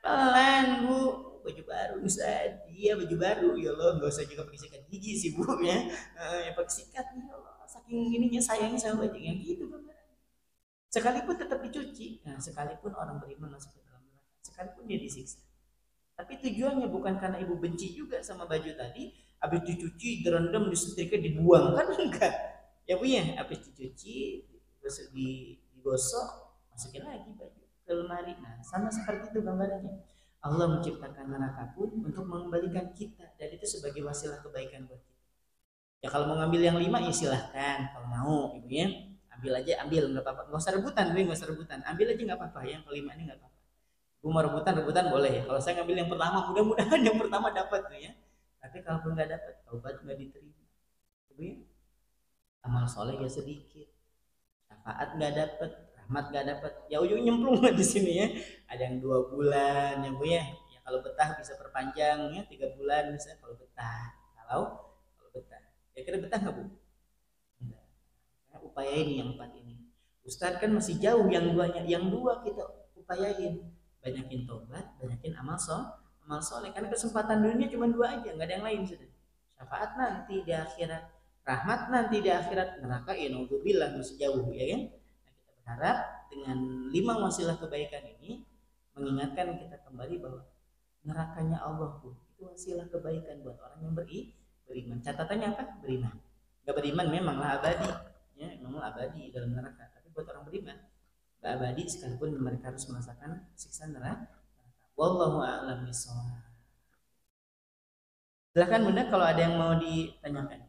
Pelan Bu. Baju baru Ustaz, iya baju baru ya Allah, nggak usah juga pakai sikat gigi sih Bu ya. Ya pakai sikat nih ya Allah, saking ininya sayangnya sama bajunya gitu kan. Sekalipun tetap dicuci. Nah, sekalipun orang beriman masuk ke dalam neraka, sekalipun dia disiksa, tapi tujuannya bukan karena ibu benci juga sama baju tadi, habis dicuci, direndam, disetrika, dibuang kan enggak. Ya Bu ya, habis dicuci, terus digosok, masukin lagi baju ke lemari. Nah, sama seperti itu gambarannya. Allah menciptakan neraka pun untuk mengembalikan kita, dan itu sebagai wasilah kebaikan buat kita. Ya kalau mau ngambil yang 5 ya silahkan, kalau mau ibu ya ambil aja, ambil nggak apa-apa, nggak usah rebutan, nggak usah rebutan, ambil aja nggak apa-apa, yang kelima ini nggak apa-apa. Ibu mau rebutan boleh ya. Kalau saya ngambil yang pertama, mudah-mudahan yang pertama dapat tuh ya. Tapi kalau nggak dapat, taubat nggak diterima, ibu ya. Amal soleh ya sedikit, syafaat nggak dapat, rahmat nggak dapat, ya ujung nyemplung lah di sini ya. Ada yang 2 bulan ya Bu ya. Ya kalau betah bisa perpanjang ya, 3 bulan misalnya kalau betah. Kalau betah, kira-kira betah nggak Bu? Nah, upayain yang 4 ini. Ustadz kan masih jauh yang 2-nya, yang 2 kita upayain, banyakin tobat, banyakin amal soleh, karena kesempatan dunia cuma 2 aja, nggak ada yang lain sudah. Syafaat nanti di akhirat, rahmat nanti di akhirat, neraka ya naudzubillah masih jauh ya kan. Nah, kita berharap dengan 5 wasilah kebaikan ini mengingatkan kita kembali bahwa nerakanya Allah pun itu wasilah kebaikan buat orang yang beriman. Catatannya apa? Beriman. Gak beriman memanglah abadi ya, memang abadi dalam neraka, tapi buat orang beriman gak abadi sekalipun mereka harus merasakan siksa neraka. Wallahu a'lam bishawab. Silahkan Bunda kalau ada yang mau ditanyakan.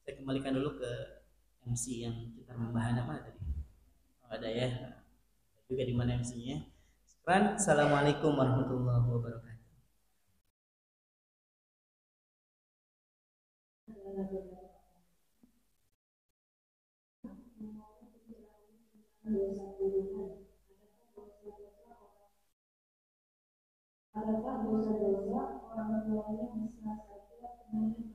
Saya kembalikan dulu ke MC yang kita membahas apa tadi. Oh, ada ya. Juga di mana MC-nya. Assalamualaikum warahmatullahi wabarakatuh. Adakah dosa-dosa orang tuanya bisa saja kemudian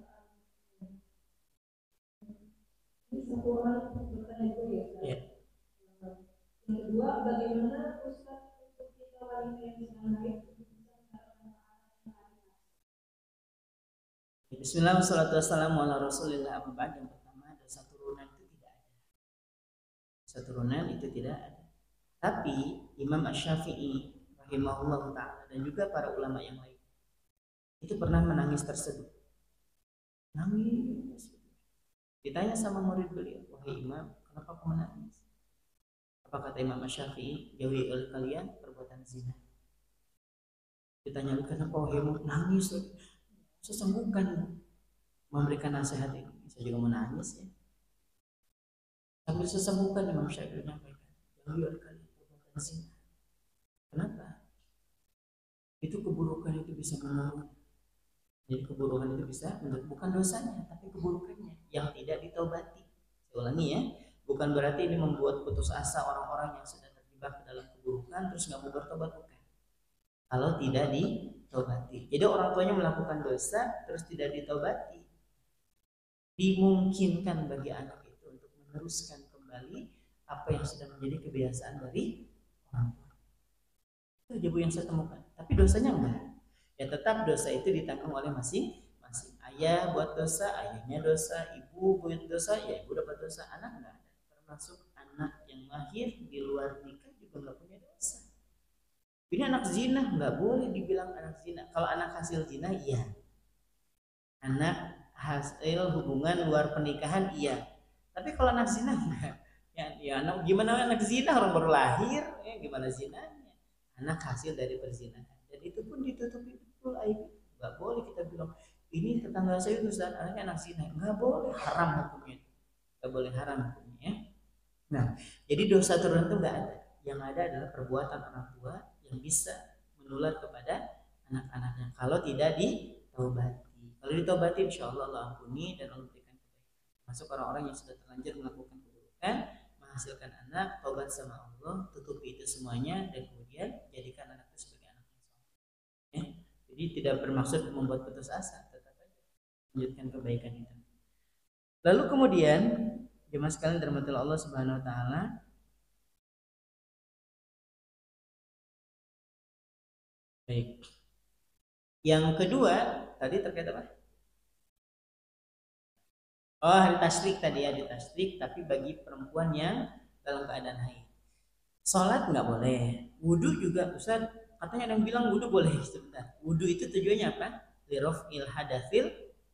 ini satu hal bertanya itu ya. Yang kedua, bagaimana Ustaz untuk kita wanita yang sedang haid bisa mendapatkan Bismillah, wassalatu wassalamu ala rasulillah. Yang pertama, dosa turunan itu tidak ada. Dosa turunan itu tidak ada. Tapi Imam Asy-Syafi'i rahimahullah ta'ala dan juga para ulama yang lain itu pernah menangis terseduh. Nangis. Ditanya sama murid beliau, wahai Imam, kenapa kamu menangis? Apa kata Imam Asy-Syafi'i? Jauhi oleh kalian perbuatan zina. Ditanya, kenapa wahai Imam nangis? Sesungguhkan memberikan nasihat ini, saya juga menangis ya. Sambil sesungguhkan Imam Syafi'i menyampaikan, jauhi oleh kalian perbuatan zina. Kenapa? Itu keburukan itu bisa menurun. Jadi keburukan itu bisa bukan dosanya, tapi keburukannya yang tidak ditaubati. Saya ulangi ya, bukan berarti ini membuat putus asa orang-orang yang sudah terjebak terjebak ke dalam keburukan terus nggak mau bertobat, bukan. Kalau tidak ditobati. Jadi orang tuanya melakukan dosa terus tidak ditobati, dimungkinkan bagi anak itu untuk meneruskan kembali apa yang sudah menjadi kebiasaan dari orang tua. Itu aja Bu yang saya temukan. Tapi dosanya enggak. Ya tetap dosa itu ditanggung oleh masing-masing. Ayah buat dosa, ayahnya dosa. Ibu buat dosa, ya ibu dapat dosa. Anak enggak ada. Termasuk anak yang lahir di luar nikah juga enggak punya dosa. Ini anak zina, enggak boleh dibilang anak zina. Kalau anak hasil zina, iya. Anak hasil hubungan luar pernikahan, iya. Tapi kalau anak zina enggak. Ya anak, gimana anak zina, orang baru lahir, gimana zinanya? Anak hasil dari perzinahan. Dan itu pun ditutupi betul aib. Enggak boleh kita bilang ini tetangga saya Ustaz, anaknya anak zina. Enggak boleh, haram hukumnya. Enggak boleh, haram hukumnya ya. Nah, jadi dosa turun itu enggak ada. Yang ada adalah perbuatan orang tua yang bisa menular kepada anak-anaknya kalau tidak ditobati. Kalau ditobati insya Allah Allah ampuni dan Allah berikan kebaikan. Masuk orang-orang yang sudah terlanjur melakukan keburukan, menghasilkan anak, tobat sama Allah, tutupi itu semuanya dan kemudian jadikan anak itu sebagai anak yang soleh. Ya. Jadi tidak bermaksud membuat putus asa, tetap aja lanjutkan kebaikan itu. Lalu kemudian jemaah sekalian dirahmati Allah Subhanahu wa taala, baik. Yang kedua tadi terkait apa? Oh, hari tasyrik tadi ya, di tasyrik, tapi bagi perempuan yang dalam keadaan haid. Sholat nggak boleh, wudhu juga Ustaz, katanya ada yang bilang wudhu boleh. Sebentar, wudhu itu tujuannya apa? Lirafil hadasil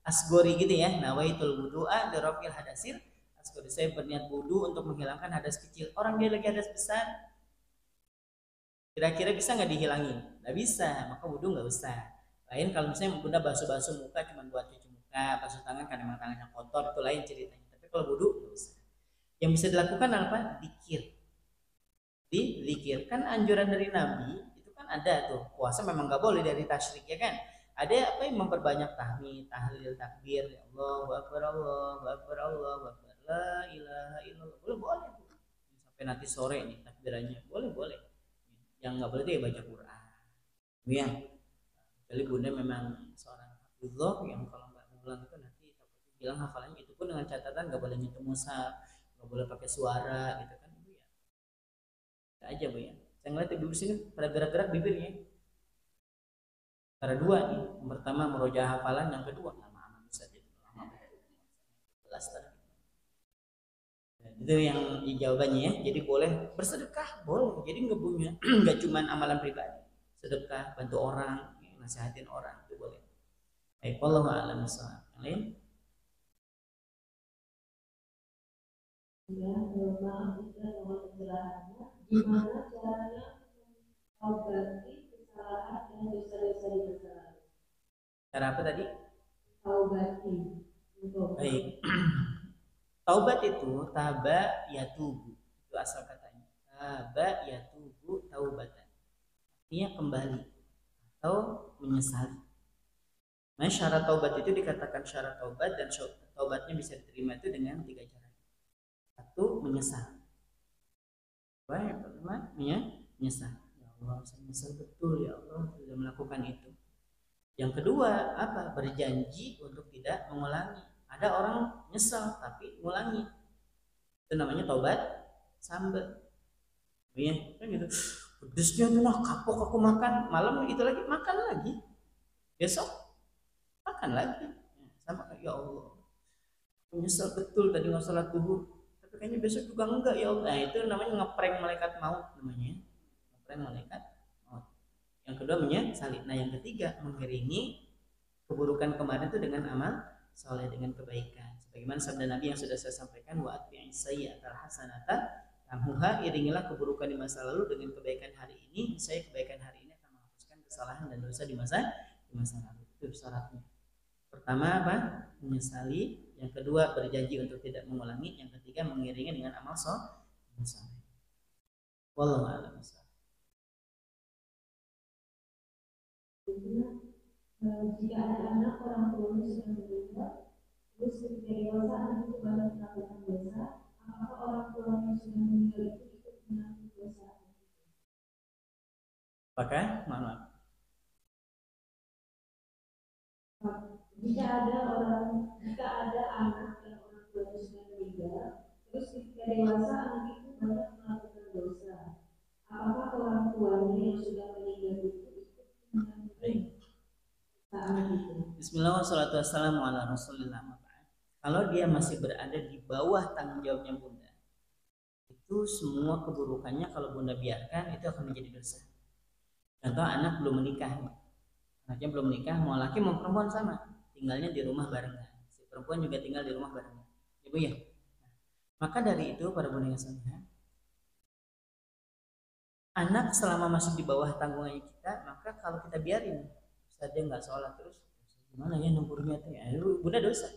asgori gitu ya, nawaitul wudu'a lirafil hadasil asgori. Saya berniat wudhu untuk menghilangkan hadas kecil. Orang dia lagi hadas besar, kira-kira bisa nggak dihilangin? Nggak bisa, maka wudhu nggak usah. Lain kalau misalnya Bunda basuh-basuh muka cuma buat cuci muka, basuh tangan karena memang tangannya kotor, itu lain ceritanya. Tapi kalau wudhu nggak usah. Yang bisa dilakukan apa? Dikir. Dikir kan anjuran dari Nabi itu kan ada tuh, puasa memang nggak boleh dari tasyrik ya kan. Ada apa yang memperbanyak tahmid, tahlil, takbir, ya Allahu akbar, Allahu akbar, Allahu akbar, la ilaha illallah. Boleh sampai nanti sore nih takbirannya, boleh. Yang nggak boleh itu ya baca Quran. Ya, kecuali Bunda memang seorang hafizah yang kalau nggak ngulang itu nanti takutnya bilang hafalannya, itu pun dengan catatan nggak boleh nyentuh mushaf, nggak boleh pakai suara gitu kan Bu ya. Nggak aja Bu ya. Saya ngeliat ibu sini pada gerak-gerak bibirnya. Ada dua nih. Yang pertama merojah hafalan, yang kedua lama-lama bisa jadi lama. Belas tadi. Itu yang jawabannya ya. Jadi boleh bersedekah, boleh. Jadi nggak punya, nggak cuma amalan pribadi. Sedekah, bantu orang, nasihatin orang itu boleh. Baik, wallahu a'lam bishawab. Yang lain? Ya, maaf Ustaz mohon pencerahannya. Gimana caranya mengobati kesalahan dan dosa-dosa di masa lalu? Cara apa tadi? Taubati. Baik. Taubat itu taba yatubu. Itu asal katanya. Taba yatubu taubatan. Artinya kembali atau menyesali. Nah, syarat taubat itu dikatakan syarat taubat, dan taubatnya bisa diterima itu dengan 3 cara. Satu, menyesal. Yang pertama, menyesal. Ya Allah, saya menyesal betul ya Allah sudah melakukan itu. Yang kedua, apa? Berjanji untuk tidak mengulangi. Ada orang nyesal tapi mengulangi. Itu namanya taubat sambal. Ya, kan gitu. Pedesnya tuh mah kapok aku makan, malam itu lagi makan lagi. Besok makan lagi. Sama kayak ya Allah. Aku nyesal betul tadi nggak salat duhur. Tapi kayaknya besok juga enggak ya Allah. Nah, itu namanya ngeprank malaikat maut namanya. Ngeprank malaikat maut. Yang kedua menyesali. Nah, yang ketiga mengiringi keburukan kemarin itu dengan amal soleh, dengan kebaikan. Sebagaimana sabda Nabi yang sudah saya sampaikan, wa atbi'is sayyi'atal hasanata tamhuha, iringilah keburukan di masa lalu dengan kebaikan hari ini, saya kebaikan hari ini akan menghapuskan kesalahan dan dosa di masa lalu. Itu syaratnya. Pertama apa? Menyesali. Yang kedua berjanji untuk tidak mengulangi. Yang ketiga mengiringi dengan amal soleh. Wallahu a'lam bishawab. Jika ada anak orang tuanya sudah meninggal, terus ketika dewasa anak itu banyak melakukan dosa, apakah orang tuanya sudah meninggal itu ikut menanggung dosa? Apakah? Maaf. Jika ada anak dan orang tuanya sudah meninggal, terus ketika dewasa anak itu banyak melakukan dosa, apakah orang tuanya yang sudah meninggal itu ikut menanggung anak itu? Bismillah wassalatu wassalamu ala rasulillah. Kalau dia masih berada di bawah tanggung jawabnya bunda, itu semua keburukannya kalau bunda biarkan itu akan menjadi dosa. Contoh anak belum menikah, anaknya belum menikah, mau laki mau perempuan sama, tinggalnya di rumah barengan, si perempuan juga tinggal di rumah barengan, ibu ya. Maka dari itu para bunda yang salihah, anak selama masih di bawah tanggungan kita, maka kalau kita biarin saja nggak sholat terus, gimana ya nunggunya tuh ya, bunda dosa.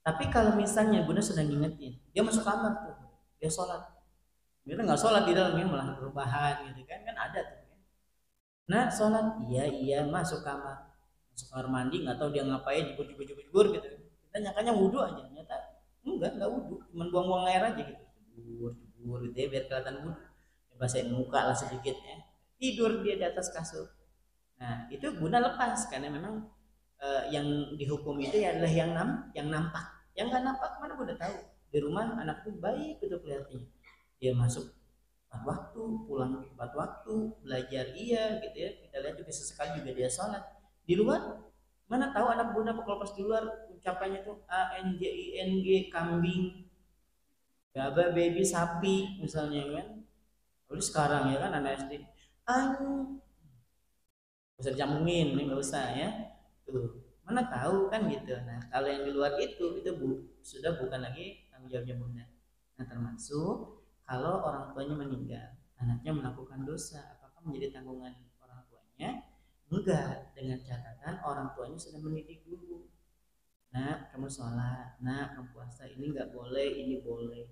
Tapi kalau misalnya bunda sudah ngingetin, dia masuk kamar tuh, dia sholat, dia nggak sholat di dalamnya malah perubahan gitu kan ada tuh. Nah sholat iya masuk kamar mandi, nggak tahu dia ngapain, jebur gitu. Kita nyakanya wudhu aja, nyata nggak wudhu, cuma buang-buang air aja gitu, jebur gitu ya biar kelihatan wudhu, basahin muka lah sedikit ya, tidur dia di atas kasur. Nah itu bunda lepas karena memang yang dihukum itu adalah yang nampak, yang nggak nampak mana bunda tahu. Di rumah anak itu baik itu kelihatannya, dia masuk tepat waktu, pulang tepat waktu, belajar iya gitu ya, kita lihat juga sesekali juga dia sholat. Di luar mana tahu anak bunda kalau pas di luar ucapannya tuh ANJING kambing, gaba baby sapi misalnya kan. Lalu sekarang ya kan anak SD bisa dicambungin, nggak usah ya tuh, mana tahu kan gitu. Nah kalau yang di luar itu sudah bukan lagi tanggung jawabnya bunda. Nah termasuk kalau orang tuanya meninggal, anaknya melakukan dosa, apakah menjadi tanggungan orang tuanya? Enggak, dengan catatan orang tuanya sudah mendidik dulu. Nah kamu sholat, nah kamu puasa, ini nggak boleh, ini boleh.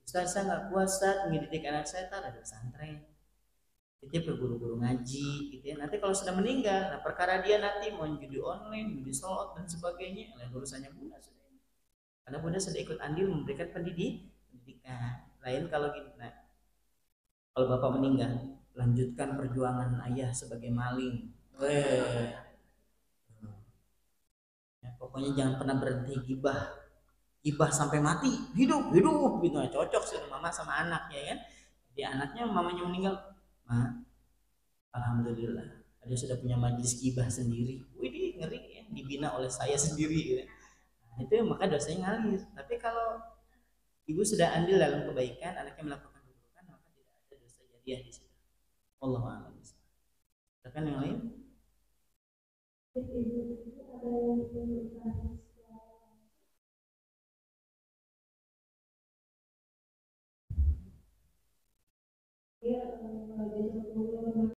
Ustaz saya nggak puasa, mendidik anak saya tak ada pesantren, dia berguru-guru ngaji gitu ya. Nanti kalau sudah meninggal, nah perkara dia nanti mau judi online, judi slot dan sebagainya, lain urusannya bunda sudah. Karena bunda sudah ikut andil memberikan pendidikan. Lain kalau gini, nah kalau bapak meninggal, lanjutkan perjuangan ayah sebagai maling. Ya, pokoknya jangan pernah berhenti gibah sampai mati, hidup gitu. Nah, cocok sih mama sama anak ya kan. Jadi anaknya mamanya meninggal, ma, alhamdulillah, dia sudah punya majelis gibah sendiri. Wih, ngeri ya, dibina oleh saya sendiri gitu. Nah, itu maka dosanya ngalir. Tapi kalau ibu sudah andil dalam kebaikan, anaknya melakukan keburukan, maka tidak ada dosa jariah di situ. Wallahu a'lam. Silakan yang lain. Ada yang